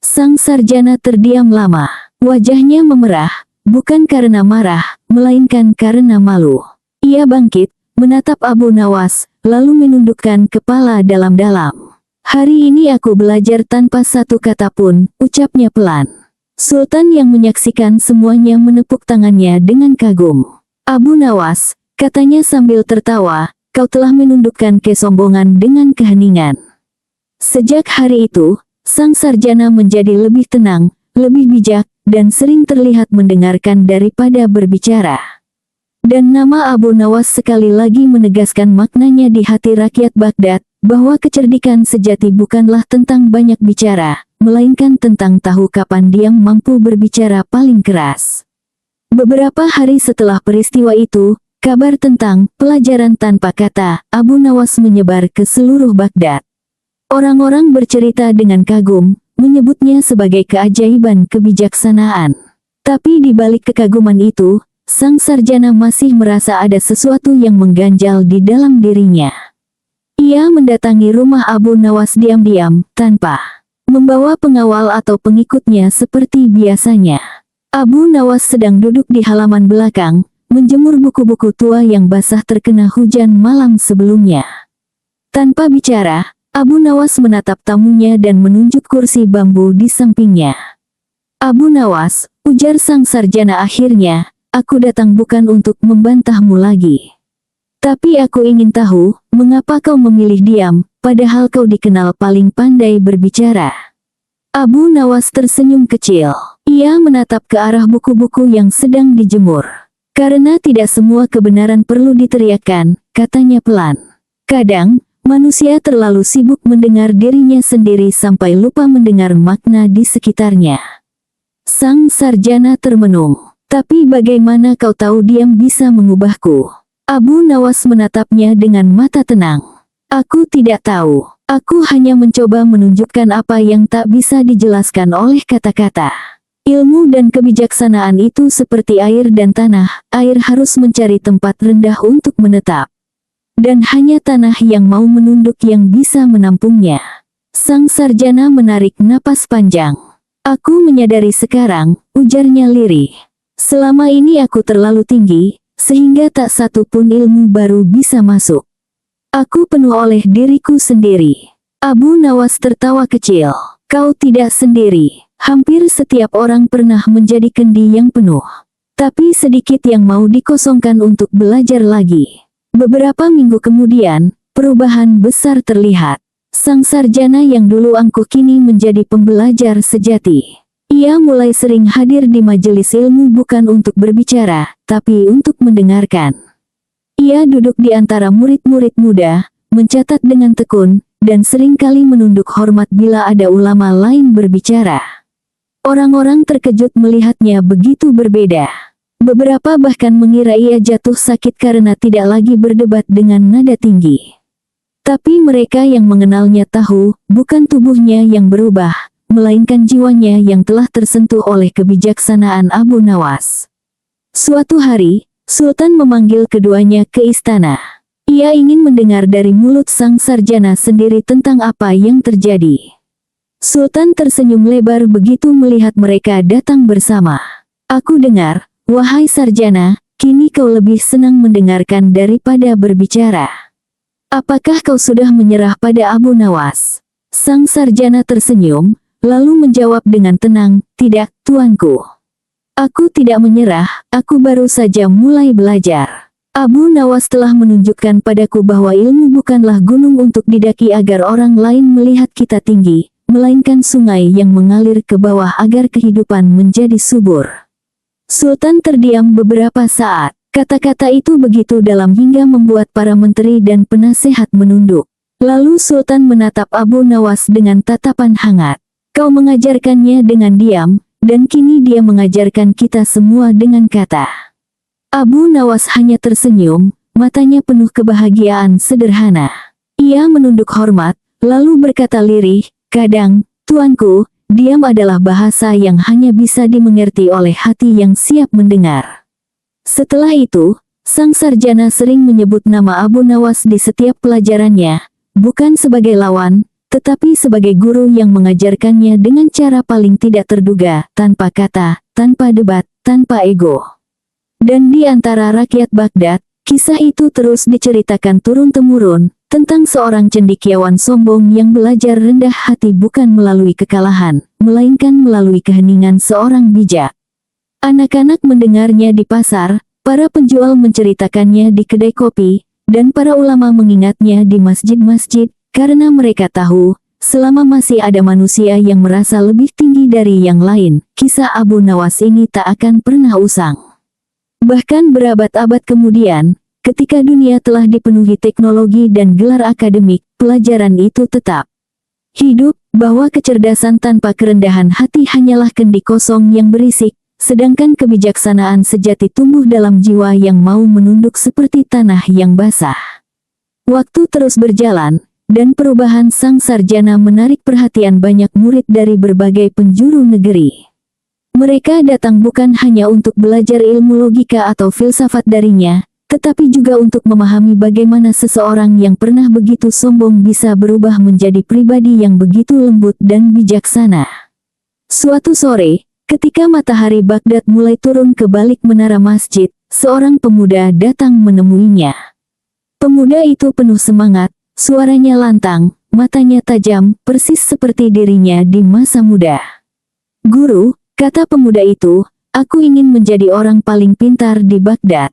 Sang sarjana terdiam lama. Wajahnya memerah, bukan karena marah, melainkan karena malu. Ia bangkit, menatap Abu Nawas, lalu menundukkan kepala dalam-dalam. Hari ini aku belajar tanpa satu kata pun, ucapnya pelan. Sultan yang menyaksikan semuanya menepuk tangannya dengan kagum. Abu Nawas, katanya sambil tertawa, kau telah menundukkan kesombongan dengan keheningan. Sejak hari itu, sang sarjana menjadi lebih tenang, lebih bijak, dan sering terlihat mendengarkan daripada berbicara. Dan nama Abu Nawas sekali lagi menegaskan maknanya di hati rakyat Baghdad, bahwa kecerdikan sejati bukanlah tentang banyak bicara, melainkan tentang tahu kapan diam mampu berbicara paling keras. Beberapa hari setelah peristiwa itu, kabar tentang pelajaran tanpa kata Abu Nawas menyebar ke seluruh Baghdad. Orang-orang bercerita dengan kagum, menyebutnya sebagai keajaiban kebijaksanaan. Tapi di balik kekaguman itu, sang sarjana masih merasa ada sesuatu yang mengganjal di dalam dirinya. Ia mendatangi rumah Abu Nawas diam-diam, tanpa membawa pengawal atau pengikutnya seperti biasanya. Abu Nawas sedang duduk di halaman belakang, menjemur buku-buku tua yang basah terkena hujan malam sebelumnya. Tanpa bicara, Abu Nawas menatap tamunya dan menunjuk kursi bambu di sampingnya. Abu Nawas, ujar sang sarjana akhirnya, aku datang bukan untuk membantahmu lagi. Tapi aku ingin tahu, mengapa kau memilih diam, padahal kau dikenal paling pandai berbicara. Abu Nawas tersenyum kecil. Ia menatap ke arah buku-buku yang sedang dijemur. Karena tidak semua kebenaran perlu diteriakkan, katanya pelan. Kadang, manusia terlalu sibuk mendengar dirinya sendiri sampai lupa mendengar makna di sekitarnya. Sang sarjana termenung. Tapi bagaimana kau tahu diam bisa mengubahku? Abu Nawas menatapnya dengan mata tenang. Aku tidak tahu. Aku hanya mencoba menunjukkan apa yang tak bisa dijelaskan oleh kata-kata. Ilmu dan kebijaksanaan itu seperti air dan tanah, air harus mencari tempat rendah untuk menetap. Dan hanya tanah yang mau menunduk yang bisa menampungnya. Sang sarjana menarik napas panjang. Aku menyadari sekarang, ujarnya lirih. Selama ini aku terlalu tinggi, sehingga tak satu pun ilmu baru bisa masuk. Aku penuh oleh diriku sendiri. Abu Nawas tertawa kecil. Kau tidak sendiri. Hampir setiap orang pernah menjadi kendi yang penuh. Tapi sedikit yang mau dikosongkan untuk belajar lagi. Beberapa minggu kemudian, perubahan besar terlihat. Sang sarjana yang dulu angkuh kini menjadi pembelajar sejati. Ia mulai sering hadir di majelis ilmu bukan untuk berbicara, tapi untuk mendengarkan. Ia duduk di antara murid-murid muda, mencatat dengan tekun, dan seringkali menunduk hormat bila ada ulama lain berbicara. Orang-orang terkejut melihatnya begitu berbeda. Beberapa bahkan mengira ia jatuh sakit karena tidak lagi berdebat dengan nada tinggi. Tapi mereka yang mengenalnya tahu, bukan tubuhnya yang berubah, melainkan jiwanya yang telah tersentuh oleh kebijaksanaan Abu Nawas. Suatu hari, Sultan memanggil keduanya ke istana. Ia ingin mendengar dari mulut sang sarjana sendiri tentang apa yang terjadi. Sultan tersenyum lebar begitu melihat mereka datang bersama. Aku dengar, wahai sarjana, kini kau lebih senang mendengarkan daripada berbicara. Apakah kau sudah menyerah pada Abu Nawas? Sang sarjana tersenyum, lalu menjawab dengan tenang, tidak, tuanku. Aku tidak menyerah, aku baru saja mulai belajar. Abu Nawas telah menunjukkan padaku bahwa ilmu bukanlah gunung untuk didaki agar orang lain melihat kita tinggi, melainkan sungai yang mengalir ke bawah agar kehidupan menjadi subur. Sultan terdiam beberapa saat. Kata-kata itu begitu dalam hingga membuat para menteri dan penasehat menunduk. Lalu Sultan menatap Abu Nawas dengan tatapan hangat. Kau mengajarkannya dengan diam, dan kini dia mengajarkan kita semua dengan kata. Abu Nawas hanya tersenyum, matanya penuh kebahagiaan sederhana. Ia menunduk hormat, lalu berkata lirih, "Kadang, tuanku, diam adalah bahasa yang hanya bisa dimengerti oleh hati yang siap mendengar." Setelah itu, sang sarjana sering menyebut nama Abu Nawas di setiap pelajarannya, bukan sebagai lawan, tetapi sebagai guru yang mengajarkannya dengan cara paling tidak terduga, tanpa kata, tanpa debat, tanpa ego. Dan di antara rakyat Baghdad, kisah itu terus diceritakan turun-temurun, tentang seorang cendekiawan sombong yang belajar rendah hati bukan melalui kekalahan, melainkan melalui keheningan seorang bijak. Anak-anak mendengarnya di pasar, para penjual menceritakannya di kedai kopi, dan para ulama mengingatnya di masjid-masjid, karena mereka tahu, selama masih ada manusia yang merasa lebih tinggi dari yang lain, kisah Abu Nawas ini tak akan pernah usang. Bahkan berabad-abad kemudian, ketika dunia telah dipenuhi teknologi dan gelar akademik, pelajaran itu tetap hidup, bahwa kecerdasan tanpa kerendahan hati hanyalah kendi kosong yang berisik, sedangkan kebijaksanaan sejati tumbuh dalam jiwa yang mau menunduk seperti tanah yang basah. Waktu terus berjalan, dan perubahan sang sarjana menarik perhatian banyak murid dari berbagai penjuru negeri. Mereka datang bukan hanya untuk belajar ilmu logika atau filsafat darinya, tetapi juga untuk memahami bagaimana seseorang yang pernah begitu sombong bisa berubah menjadi pribadi yang begitu lembut dan bijaksana. Suatu sore, ketika matahari Baghdad mulai turun ke balik menara masjid, seorang pemuda datang menemuinya. Pemuda itu penuh semangat, suaranya lantang, matanya tajam, persis seperti dirinya di masa muda. "Guru," kata pemuda itu, "aku ingin menjadi orang paling pintar di Baghdad.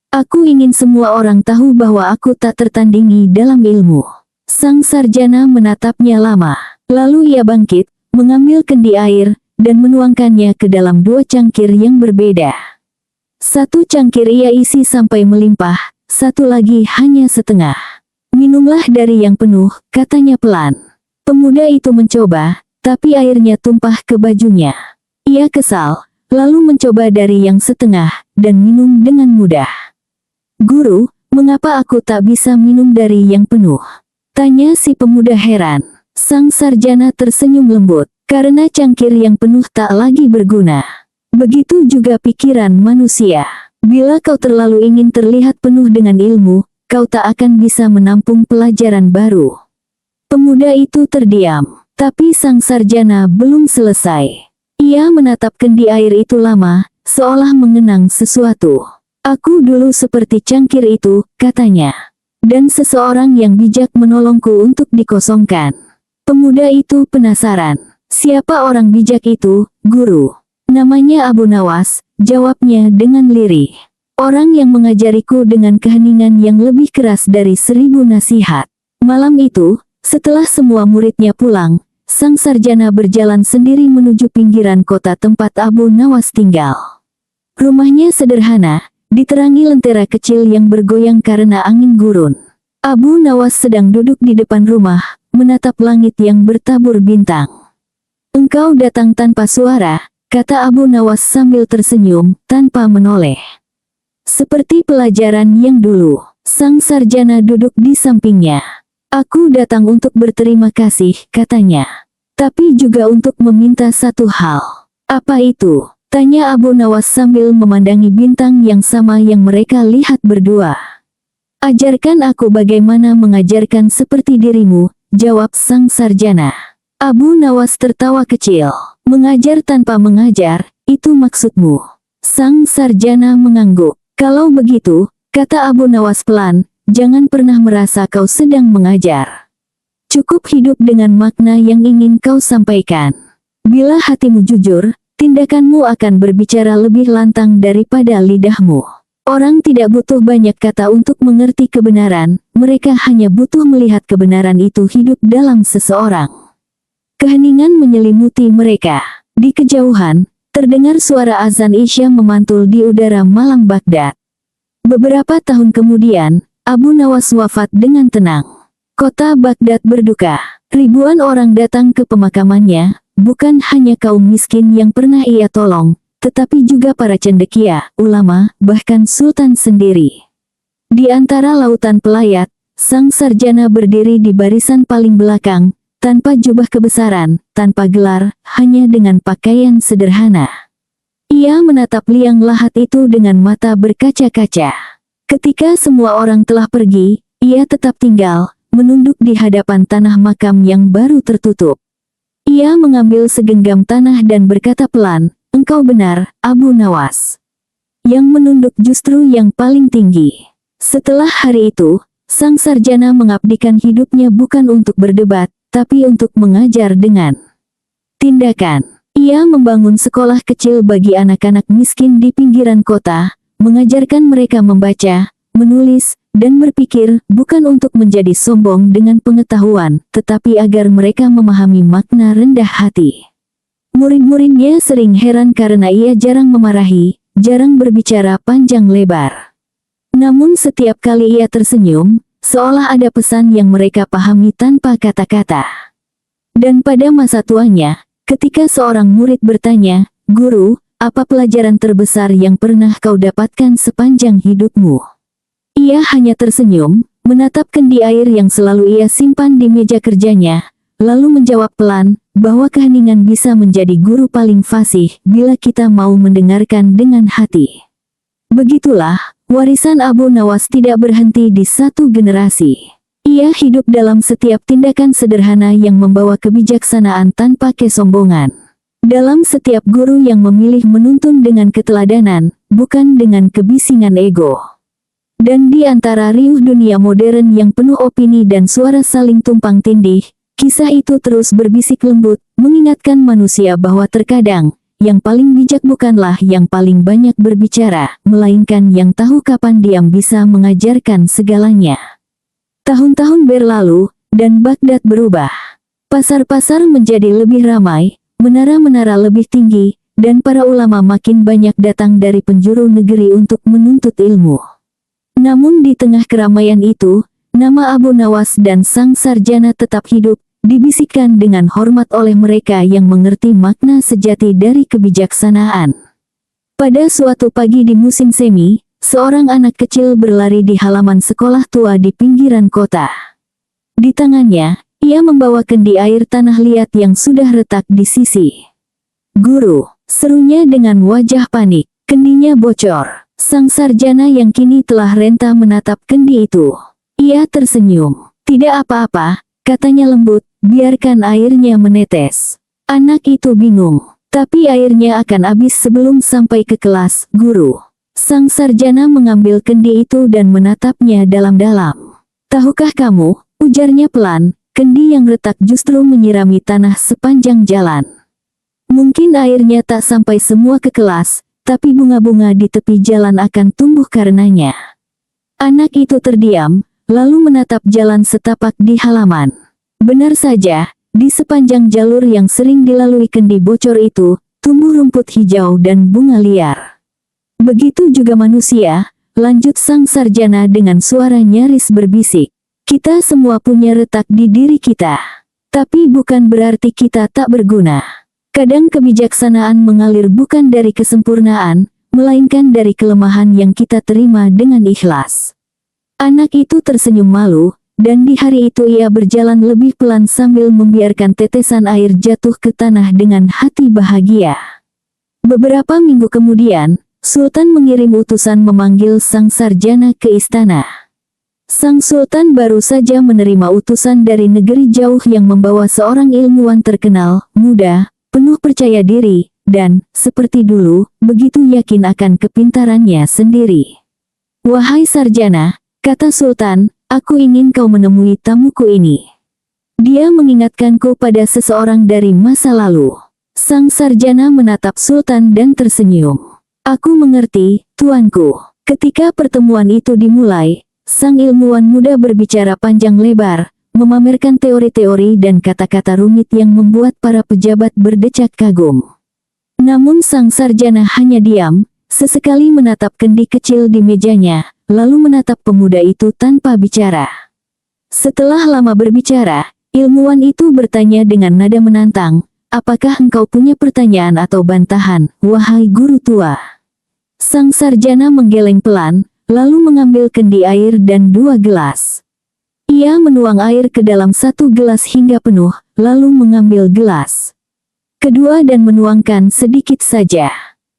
Aku ingin semua orang tahu bahwa aku tak tertandingi dalam ilmu." Sang sarjana menatapnya lama. Lalu ia bangkit, mengambil kendi air, dan menuangkannya ke dalam dua cangkir yang berbeda. Satu cangkir ia isi sampai melimpah, satu lagi hanya setengah. "Minumlah dari yang penuh," katanya pelan. Pemuda itu mencoba, tapi airnya tumpah ke bajunya. Ia kesal, lalu mencoba dari yang setengah, dan minum dengan mudah. "Guru, mengapa aku tak bisa minum dari yang penuh?" tanya si pemuda heran. Sang sarjana tersenyum lembut, "Karena cangkir yang penuh tak lagi berguna. Begitu juga pikiran manusia. Bila kau terlalu ingin terlihat penuh dengan ilmu, kau tak akan bisa menampung pelajaran baru." Pemuda itu terdiam, tapi sang sarjana belum selesai. Ia menatap kendi air itu lama, seolah mengenang sesuatu. "Aku dulu seperti cangkir itu," katanya. "Dan seseorang yang bijak menolongku untuk dikosongkan." Pemuda itu penasaran. "Siapa orang bijak itu, guru?" "Namanya Abu Nawas," jawabnya dengan lirih. "Orang yang mengajariku dengan keheningan yang lebih keras dari 1000 nasihat." Malam itu, setelah semua muridnya pulang, sang sarjana berjalan sendiri menuju pinggiran kota tempat Abu Nawas tinggal. Rumahnya sederhana, diterangi lentera kecil yang bergoyang karena angin gurun. Abu Nawas sedang duduk di depan rumah, menatap langit yang bertabur bintang. "Engkau datang tanpa suara," kata Abu Nawas sambil tersenyum, tanpa menoleh. Seperti pelajaran yang dulu, sang sarjana duduk di sampingnya. "Aku datang untuk berterima kasih," katanya. "Tapi juga untuk meminta satu hal." "Apa itu?" tanya Abu Nawas sambil memandangi bintang yang sama yang mereka lihat berdua. "Ajarkan aku bagaimana mengajarkan seperti dirimu," jawab sang sarjana. Abu Nawas tertawa kecil. "Mengajar tanpa mengajar, itu maksudmu?" Sang sarjana mengangguk. "Kalau begitu," kata Abu Nawas pelan, "jangan pernah merasa kau sedang mengajar. Cukup hidup dengan makna yang ingin kau sampaikan. Bila hatimu jujur, tindakanmu akan berbicara lebih lantang daripada lidahmu. Orang tidak butuh banyak kata untuk mengerti kebenaran, mereka hanya butuh melihat kebenaran itu hidup dalam seseorang." Keheningan menyelimuti mereka. Di kejauhan, terdengar suara azan Isya memantul di udara malam Baghdad. Beberapa tahun kemudian, Abu Nawas wafat dengan tenang. Kota Baghdad berduka. Ribuan orang datang ke pemakamannya, bukan hanya kaum miskin yang pernah ia tolong, tetapi juga para cendekia, ulama, bahkan sultan sendiri. Di antara lautan pelayat, sang sarjana berdiri di barisan paling belakang, tanpa jubah kebesaran, tanpa gelar, hanya dengan pakaian sederhana. Ia menatap liang lahat itu dengan mata berkaca-kaca. Ketika semua orang telah pergi, ia tetap tinggal, menunduk di hadapan tanah makam yang baru tertutup. Ia mengambil segenggam tanah dan berkata pelan, "Engkau benar, Abu Nawas." Yang menunduk justru yang paling tinggi. Setelah hari itu, sang sarjana mengabdikan hidupnya bukan untuk berdebat, tapi untuk mengajar dengan tindakan. Ia membangun sekolah kecil bagi anak-anak miskin di pinggiran kota, mengajarkan mereka membaca, menulis, dan berpikir, bukan untuk menjadi sombong dengan pengetahuan, tetapi agar mereka memahami makna rendah hati. Murid-muridnya sering heran karena ia jarang memarahi, jarang berbicara panjang lebar. Namun setiap kali ia tersenyum, seolah ada pesan yang mereka pahami tanpa kata-kata. Dan pada masa tuanya, ketika seorang murid bertanya, "Guru, apa pelajaran terbesar yang pernah kau dapatkan sepanjang hidupmu?" Ia hanya tersenyum, menatap kendi air yang selalu ia simpan di meja kerjanya, lalu menjawab pelan, bahwa keheningan bisa menjadi guru paling fasih bila kita mau mendengarkan dengan hati. Begitulah, warisan Abu Nawas tidak berhenti di satu generasi. Ia hidup dalam setiap tindakan sederhana yang membawa kebijaksanaan tanpa kesombongan. Dalam setiap guru yang memilih menuntun dengan keteladanan, bukan dengan kebisingan ego. Dan di antara riuh dunia modern yang penuh opini dan suara saling tumpang tindih, kisah itu terus berbisik lembut, mengingatkan manusia bahwa terkadang, yang paling bijak bukanlah yang paling banyak berbicara, melainkan yang tahu kapan diam bisa mengajarkan segalanya. Tahun-tahun berlalu, dan Baghdad berubah. Pasar-pasar menjadi lebih ramai, menara-menara lebih tinggi, dan para ulama makin banyak datang dari penjuru negeri untuk menuntut ilmu. Namun di tengah keramaian itu, nama Abu Nawas dan sang sarjana tetap hidup, dibisikkan dengan hormat oleh mereka yang mengerti makna sejati dari kebijaksanaan. Pada suatu pagi di musim semi, seorang anak kecil berlari di halaman sekolah tua di pinggiran kota. Di tangannya, ia membawa kendi air tanah liat yang sudah retak di sisi. "Guru," serunya dengan wajah panik, kendinya bocor. Sang sarjana yang kini telah renta menatap kendi itu. Ia tersenyum. "Tidak apa-apa," katanya lembut, "biarkan airnya menetes." Anak itu bingung. "Tapi airnya akan habis sebelum sampai ke kelas, Guru." Sang sarjana mengambil kendi itu dan menatapnya dalam-dalam. "Tahukah kamu," ujarnya pelan, "kendi yang retak justru menyirami tanah sepanjang jalan. Mungkin airnya tak sampai semua ke kelas, tapi bunga-bunga di tepi jalan akan tumbuh karenanya." Anak itu terdiam, lalu menatap jalan setapak di halaman. Benar saja, di sepanjang jalur yang sering dilalui kendi bocor itu, tumbuh rumput hijau dan bunga liar. "Begitu juga manusia," lanjut sang sarjana dengan suara nyaris berbisik. "Kita semua punya retak di diri kita. Tapi bukan berarti kita tak berguna. Kadang kebijaksanaan mengalir bukan dari kesempurnaan, melainkan dari kelemahan yang kita terima dengan ikhlas." Anak itu tersenyum malu, dan di hari itu ia berjalan lebih pelan sambil membiarkan tetesan air jatuh ke tanah dengan hati bahagia. Beberapa minggu kemudian, Sultan mengirim utusan memanggil sang sarjana ke istana. Sang sultan baru saja menerima utusan dari negeri jauh yang membawa seorang ilmuwan terkenal, muda, penuh percaya diri, dan, seperti dulu, begitu yakin akan kepintarannya sendiri. "Wahai sarjana," kata sultan, "aku ingin kau menemui tamuku ini. Dia mengingatkanku pada seseorang dari masa lalu." Sang sarjana menatap sultan dan tersenyum. "Aku mengerti, tuanku." Ketika pertemuan itu dimulai, sang ilmuwan muda berbicara panjang lebar, memamerkan teori-teori dan kata-kata rumit yang membuat para pejabat berdecak kagum. Namun sang sarjana hanya diam, sesekali menatap kendi kecil di mejanya, lalu menatap pemuda itu tanpa bicara. Setelah lama berbicara, ilmuwan itu bertanya dengan nada menantang, apakah engkau punya pertanyaan atau bantahan, wahai guru tua? Sang sarjana menggeleng pelan, lalu mengambil kendi air dan 2 gelas. Ia menuang air ke dalam 1 gelas hingga penuh, lalu mengambil gelas kedua dan menuangkan sedikit saja.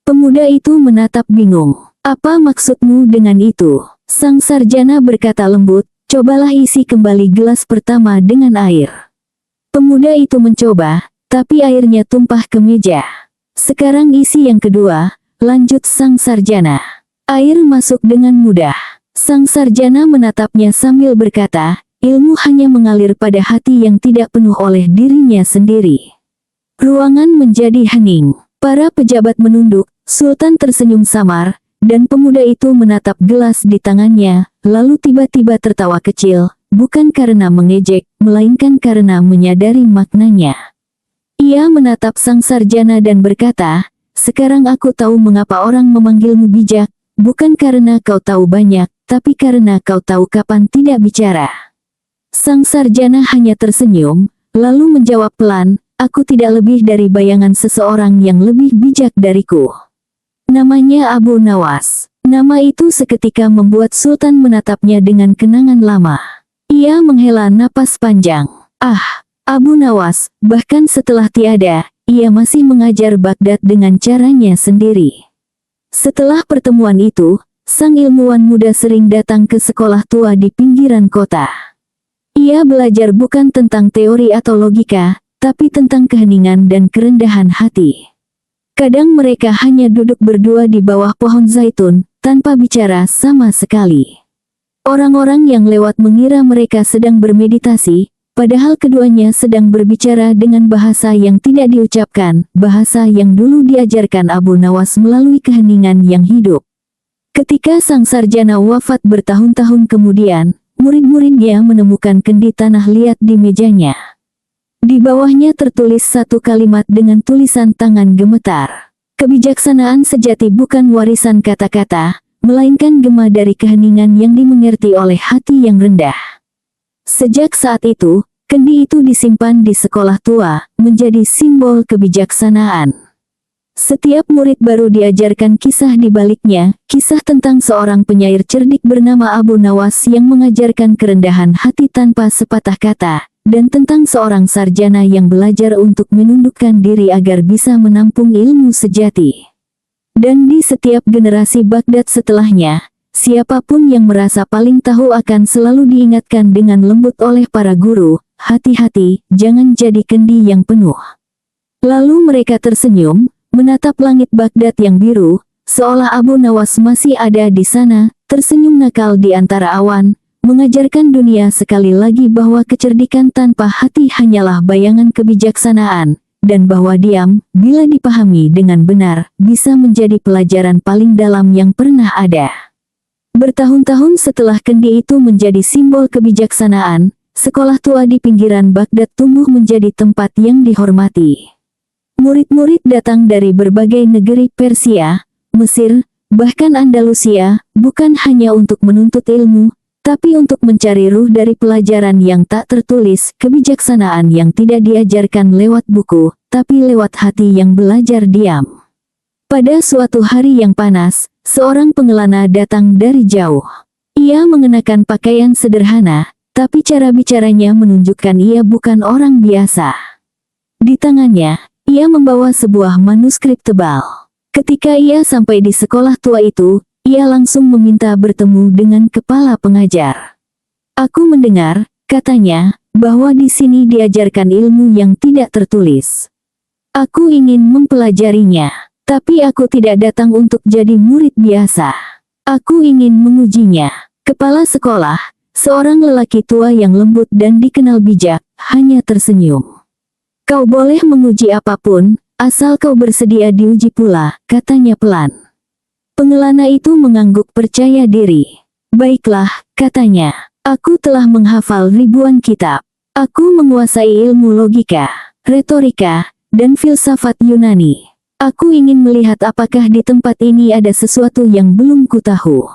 Pemuda itu menatap bingung. Apa maksudmu dengan itu? Sang sarjana berkata lembut, cobalah isi kembali gelas pertama dengan air. Pemuda itu mencoba, tapi airnya tumpah ke meja. Sekarang isi yang kedua, lanjut sang sarjana. Air masuk dengan mudah. Sang sarjana menatapnya sambil berkata, ilmu hanya mengalir pada hati yang tidak penuh oleh dirinya sendiri. Ruangan menjadi hening. Para pejabat menunduk, Sultan tersenyum samar, dan pemuda itu menatap gelas di tangannya, lalu tiba-tiba tertawa kecil, bukan karena mengejek, melainkan karena menyadari maknanya. Ia menatap sang sarjana dan berkata, sekarang aku tahu mengapa orang memanggilmu bijak, bukan karena kau tahu banyak, tapi karena kau tahu kapan tidak bicara. Sang sarjana hanya tersenyum, lalu menjawab pelan, aku tidak lebih dari bayangan seseorang yang lebih bijak dariku. Namanya Abu Nawas. Nama itu seketika membuat Sultan menatapnya dengan kenangan lama. Ia menghela napas panjang. Ah, Abu Nawas, bahkan setelah tiada, ia masih mengajar Baghdad dengan caranya sendiri. Setelah pertemuan itu, sang ilmuwan muda sering datang ke sekolah tua di pinggiran kota. Ia belajar bukan tentang teori atau logika, tapi tentang keheningan dan kerendahan hati. Kadang mereka hanya duduk berdua di bawah pohon zaitun, tanpa bicara sama sekali. Orang-orang yang lewat mengira mereka sedang bermeditasi, padahal keduanya sedang berbicara dengan bahasa yang tidak diucapkan, bahasa yang dulu diajarkan Abu Nawas melalui keheningan yang hidup. Ketika sang sarjana wafat bertahun-tahun kemudian, murid-muridnya menemukan kendi tanah liat di mejanya. Di bawahnya tertulis satu kalimat dengan tulisan tangan gemetar. Kebijaksanaan sejati bukan warisan kata-kata, melainkan gema dari keheningan yang dimengerti oleh hati yang rendah. Sejak saat itu, kendi itu disimpan di sekolah tua, menjadi simbol kebijaksanaan. Setiap murid baru diajarkan kisah di baliknya, kisah tentang seorang penyair cerdik bernama Abu Nawas yang mengajarkan kerendahan hati tanpa sepatah kata, dan tentang seorang sarjana yang belajar untuk menundukkan diri agar bisa menampung ilmu sejati. Dan di setiap generasi Baghdad setelahnya, siapapun yang merasa paling tahu akan selalu diingatkan dengan lembut oleh para guru, hati-hati, jangan jadi kendi yang penuh. Lalu mereka tersenyum, menatap langit Baghdad yang biru, seolah Abu Nawas masih ada di sana, tersenyum nakal di antara awan, mengajarkan dunia sekali lagi bahwa kecerdikan tanpa hati hanyalah bayangan kebijaksanaan, dan bahwa diam, bila dipahami dengan benar, bisa menjadi pelajaran paling dalam yang pernah ada. Bertahun-tahun setelah kendi itu menjadi simbol kebijaksanaan, sekolah tua di pinggiran Baghdad tumbuh menjadi tempat yang dihormati. Murid-murid datang dari berbagai negeri Persia, Mesir, bahkan Andalusia, bukan hanya untuk menuntut ilmu, tapi untuk mencari ruh dari pelajaran yang tak tertulis, kebijaksanaan yang tidak diajarkan lewat buku, tapi lewat hati yang belajar diam. Pada suatu hari yang panas, seorang pengelana datang dari jauh. Ia mengenakan pakaian sederhana, tapi cara bicaranya menunjukkan ia bukan orang biasa. Di tangannya, ia membawa sebuah manuskrip tebal. Ketika ia sampai di sekolah tua itu, ia langsung meminta bertemu dengan kepala pengajar. Aku mendengar, katanya, bahwa di sini diajarkan ilmu yang tidak tertulis. Aku ingin mempelajarinya, tapi aku tidak datang untuk jadi murid biasa. Aku ingin mengujinya. Kepala sekolah, seorang lelaki tua yang lembut dan dikenal bijak, hanya tersenyum. Kau boleh menguji apapun, asal kau bersedia diuji pula, katanya pelan. Pengelana itu mengangguk percaya diri. Baiklah, katanya. Aku telah menghafal ribuan kitab. Aku menguasai ilmu logika, retorika, dan filsafat Yunani. Aku ingin melihat apakah di tempat ini ada sesuatu yang belum kutahu.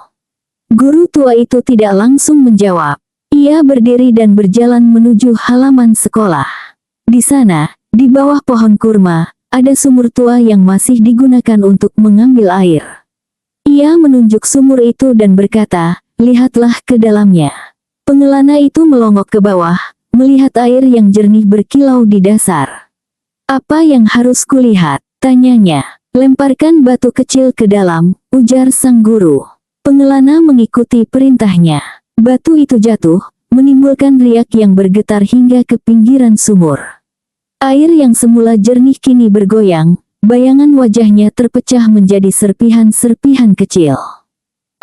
Guru tua itu tidak langsung menjawab. Ia berdiri dan berjalan menuju halaman sekolah. Di sana, Di bawah pohon kurma, ada sumur tua yang masih digunakan untuk mengambil air. Ia menunjuk sumur itu dan berkata, "Lihatlah ke dalamnya." Pengelana itu melongok ke bawah, melihat air yang jernih berkilau di dasar. "Apa yang harus kulihat?" tanyanya. "Lemparkan batu kecil ke dalam," ujar sang guru. Pengelana mengikuti perintahnya. Batu itu jatuh, menimbulkan riak yang bergetar hingga ke pinggiran sumur. Air yang semula jernih kini bergoyang, bayangan wajahnya terpecah menjadi serpihan-serpihan kecil.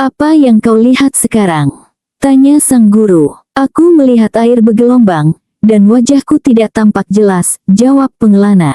"Apa yang kau lihat sekarang?" tanya sang guru. "Aku melihat air bergelombang, dan wajahku tidak tampak jelas," jawab pengelana.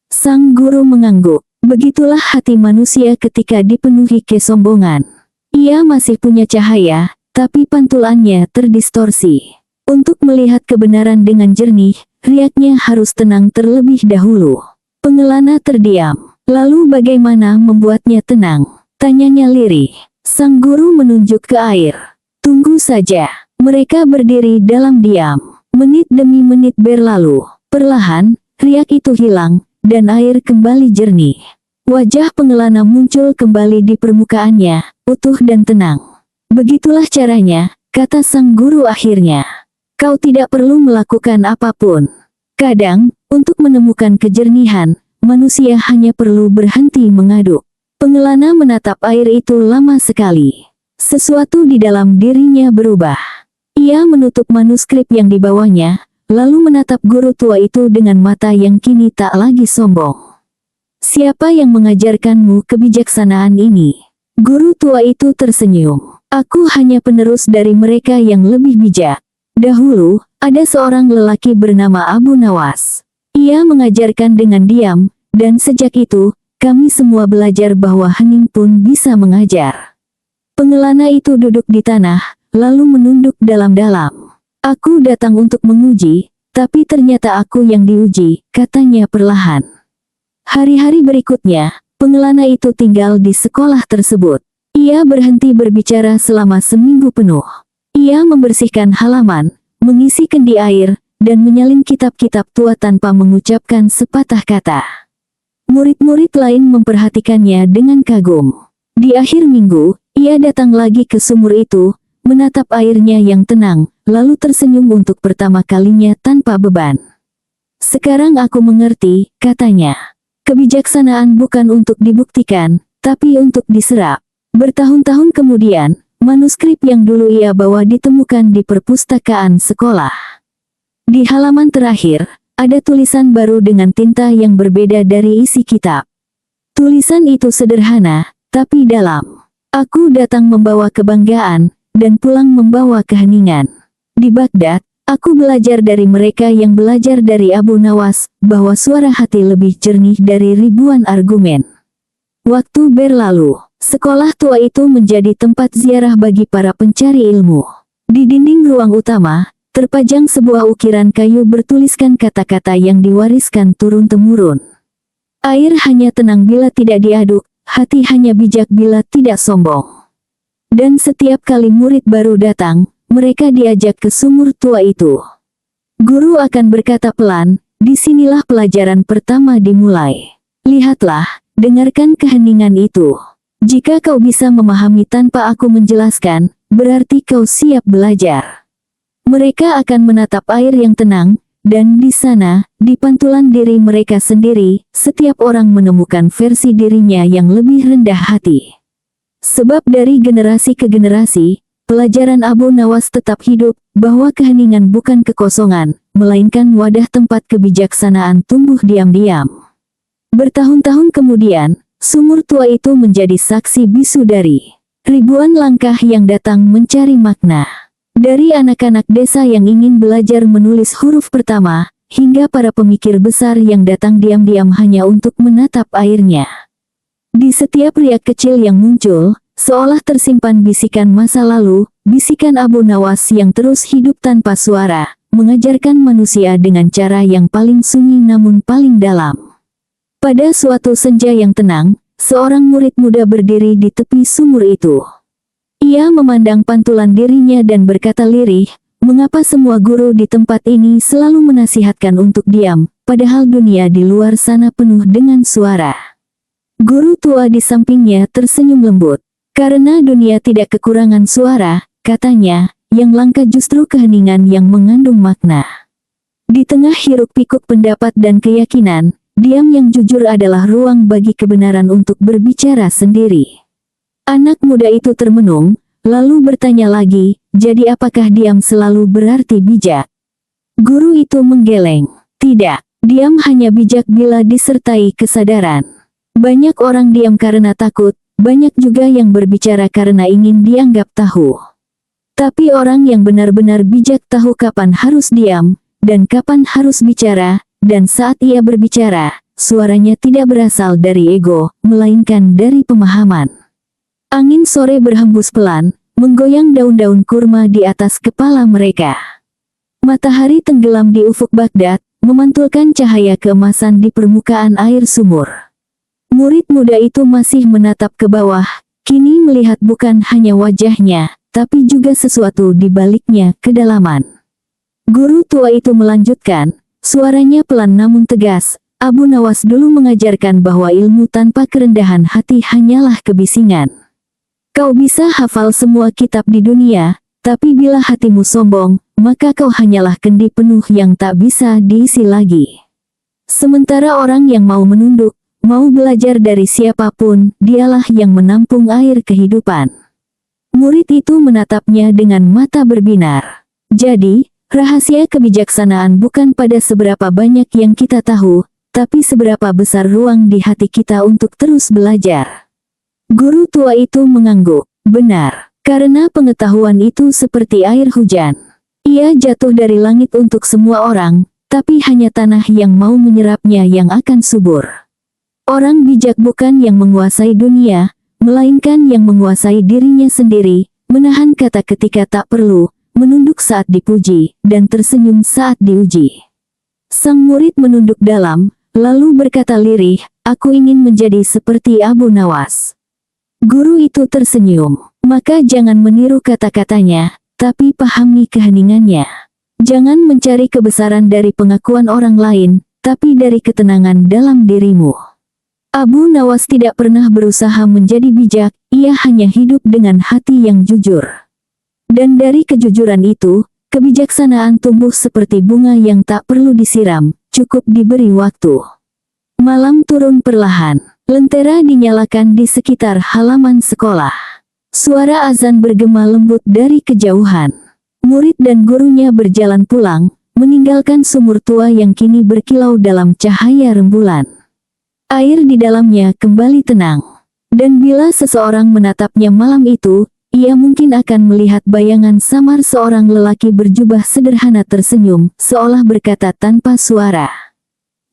Sang guru mengangguk. Begitulah hati manusia ketika dipenuhi kesombongan. Ia masih punya cahaya, tapi pantulannya terdistorsi. Untuk melihat kebenaran dengan jernih, riaknya harus tenang terlebih dahulu. Pengelana terdiam. "Lalu bagaimana membuatnya tenang?" tanyanya lirih. Sang guru menunjuk ke air. "Tunggu saja." Mereka berdiri dalam diam. Menit demi menit berlalu. Perlahan, riak itu hilang, dan air kembali jernih. Wajah pengelana muncul kembali di permukaannya, utuh dan tenang. "Begitulah caranya," kata sang guru akhirnya. "Kau tidak perlu melakukan apapun. Kadang, untuk menemukan kejernihan, manusia hanya perlu berhenti mengaduk." Pengelana menatap air itu lama sekali. Sesuatu di dalam dirinya berubah. Ia menutup manuskrip yang dibawanya, lalu menatap guru tua itu dengan mata yang kini tak lagi sombong. "Siapa yang mengajarkanmu kebijaksanaan ini?" Guru tua itu tersenyum. "Aku hanya penerus dari mereka yang lebih bijak. Dahulu, ada seorang lelaki bernama Abu Nawas. Ia mengajarkan dengan diam, dan sejak itu, kami semua belajar bahwa hening pun bisa mengajar." Pengelana itu duduk di tanah, lalu menunduk dalam-dalam. "Aku datang untuk menguji, tapi ternyata aku yang diuji," katanya perlahan. Hari-hari berikutnya, pengelana itu tinggal di sekolah tersebut. Ia berhenti berbicara selama seminggu penuh. Ia membersihkan halaman, mengisi kendi air, dan menyalin kitab-kitab tua tanpa mengucapkan sepatah kata. Murid-murid lain memperhatikannya dengan kagum. Di akhir minggu, ia datang lagi ke sumur itu, menatap airnya yang tenang, lalu tersenyum untuk pertama kalinya tanpa beban. "Sekarang aku mengerti," katanya. "Kebijaksanaan bukan untuk dibuktikan, tapi untuk diserap." Bertahun-tahun kemudian, manuskrip yang dulu ia bawa ditemukan di perpustakaan sekolah. Di halaman terakhir, ada tulisan baru dengan tinta yang berbeda dari isi kitab. Tulisan itu sederhana, tapi dalam. "Aku datang membawa kebanggaan, dan pulang membawa keheningan. Di Baghdad, aku belajar dari mereka yang belajar dari Abu Nawas, bahwa suara hati lebih jernih dari ribuan argumen." Waktu berlalu. Sekolah tua itu menjadi tempat ziarah bagi para pencari ilmu. Di dinding ruang utama, terpajang sebuah ukiran kayu bertuliskan kata-kata yang diwariskan turun-temurun. "Air hanya tenang bila tidak diaduk, hati hanya bijak bila tidak sombong." Dan setiap kali murid baru datang, mereka diajak ke sumur tua itu. Guru akan berkata pelan, "Disinilah pelajaran pertama dimulai. Lihatlah, dengarkan keheningan itu. Jika kau bisa memahami tanpa aku menjelaskan, berarti kau siap belajar." Mereka akan menatap air yang tenang, dan di sana, di pantulan diri mereka sendiri, setiap orang menemukan versi dirinya yang lebih rendah hati. Sebab dari generasi ke generasi, pelajaran Abu Nawas tetap hidup, bahwa keheningan bukan kekosongan, melainkan wadah tempat kebijaksanaan tumbuh diam-diam. Bertahun-tahun kemudian, sumur tua itu menjadi saksi bisu dari ribuan langkah yang datang mencari makna. Dari anak-anak desa yang ingin belajar menulis huruf pertama, hingga para pemikir besar yang datang diam-diam hanya untuk menatap airnya. Di setiap riak kecil yang muncul, seolah tersimpan bisikan masa lalu, bisikan Abu Nawas yang terus hidup tanpa suara, mengajarkan manusia dengan cara yang paling sunyi namun paling dalam. Pada suatu senja yang tenang, seorang murid muda berdiri di tepi sumur itu. Ia memandang pantulan dirinya dan berkata lirih, Mengapa semua guru di tempat ini selalu menasihatkan untuk diam, padahal dunia di luar sana penuh dengan suara? Guru tua di sampingnya tersenyum lembut. Karena dunia tidak kekurangan suara, katanya, yang langka justru keheningan yang mengandung makna. Di tengah hiruk-pikuk pendapat dan keyakinan, diam yang jujur adalah ruang bagi kebenaran untuk berbicara sendiri. Anak muda itu termenung, lalu bertanya lagi, jadi apakah diam selalu berarti bijak? Guru itu menggeleng. Tidak, diam hanya bijak bila disertai kesadaran. Banyak orang diam karena takut, banyak juga yang berbicara karena ingin dianggap tahu. Tapi orang yang benar-benar bijak tahu kapan harus diam, dan kapan harus bicara, dan saat ia berbicara, suaranya tidak berasal dari ego, melainkan dari pemahaman. Angin sore berhembus pelan, menggoyang daun-daun kurma di atas kepala mereka. Matahari tenggelam di ufuk Baghdad, memantulkan cahaya keemasan di permukaan air sumur. Murid muda itu masih menatap ke bawah, kini melihat bukan hanya wajahnya, tapi juga sesuatu di baliknya kedalaman. Guru tua itu melanjutkan, suaranya pelan namun tegas, Abu Nawas dulu mengajarkan bahwa ilmu tanpa kerendahan hati hanyalah kebisingan. Kau bisa hafal semua kitab di dunia, tapi bila hatimu sombong, maka kau hanyalah kendi penuh yang tak bisa diisi lagi. Sementara orang yang mau menunduk, mau belajar dari siapapun, dialah yang menampung air kehidupan. Murid itu menatapnya dengan mata berbinar. Jadi, rahasia kebijaksanaan bukan pada seberapa banyak yang kita tahu, tapi seberapa besar ruang di hati kita untuk terus belajar. Guru tua itu mengangguk. Benar, karena pengetahuan itu seperti air hujan. Ia jatuh dari langit untuk semua orang, tapi hanya tanah yang mau menyerapnya yang akan subur. Orang bijak bukan yang menguasai dunia, melainkan yang menguasai dirinya sendiri, menahan kata ketika tak perlu, menunduk saat dipuji, dan tersenyum saat diuji. Sang murid menunduk dalam, lalu berkata lirih, aku ingin menjadi seperti Abu Nawas. Guru itu tersenyum, maka jangan meniru kata-katanya, tapi pahami keheningannya. Jangan mencari kebesaran dari pengakuan orang lain, tapi dari ketenangan dalam dirimu. Abu Nawas tidak pernah berusaha menjadi bijak, ia hanya hidup dengan hati yang jujur. Dan dari kejujuran itu, kebijaksanaan tumbuh seperti bunga yang tak perlu disiram, cukup diberi waktu. Malam turun perlahan, lentera dinyalakan di sekitar halaman sekolah. Suara azan bergema lembut dari kejauhan. Murid dan gurunya berjalan pulang, meninggalkan sumur tua yang kini berkilau dalam cahaya rembulan. Air di dalamnya kembali tenang. Dan bila seseorang menatapnya malam itu, ia mungkin akan melihat bayangan samar seorang lelaki berjubah sederhana tersenyum, seolah berkata tanpa suara.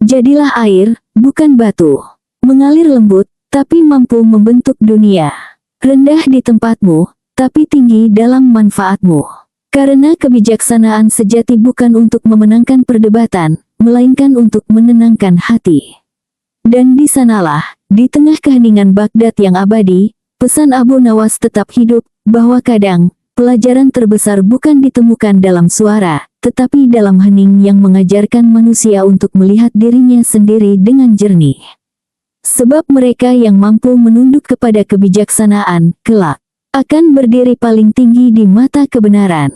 Jadilah air, bukan batu. Mengalir lembut, tapi mampu membentuk dunia. Rendah di tempatmu, tapi tinggi dalam manfaatmu. Karena kebijaksanaan sejati bukan untuk memenangkan perdebatan, melainkan untuk menenangkan hati. Dan di sanalah, di tengah keheningan Baghdad yang abadi, pesan Abu Nawas tetap hidup, bahwa kadang, pelajaran terbesar bukan ditemukan dalam suara, tetapi dalam hening yang mengajarkan manusia untuk melihat dirinya sendiri dengan jernih. Sebab mereka yang mampu menunduk kepada kebijaksanaan, kelak, akan berdiri paling tinggi di mata kebenaran.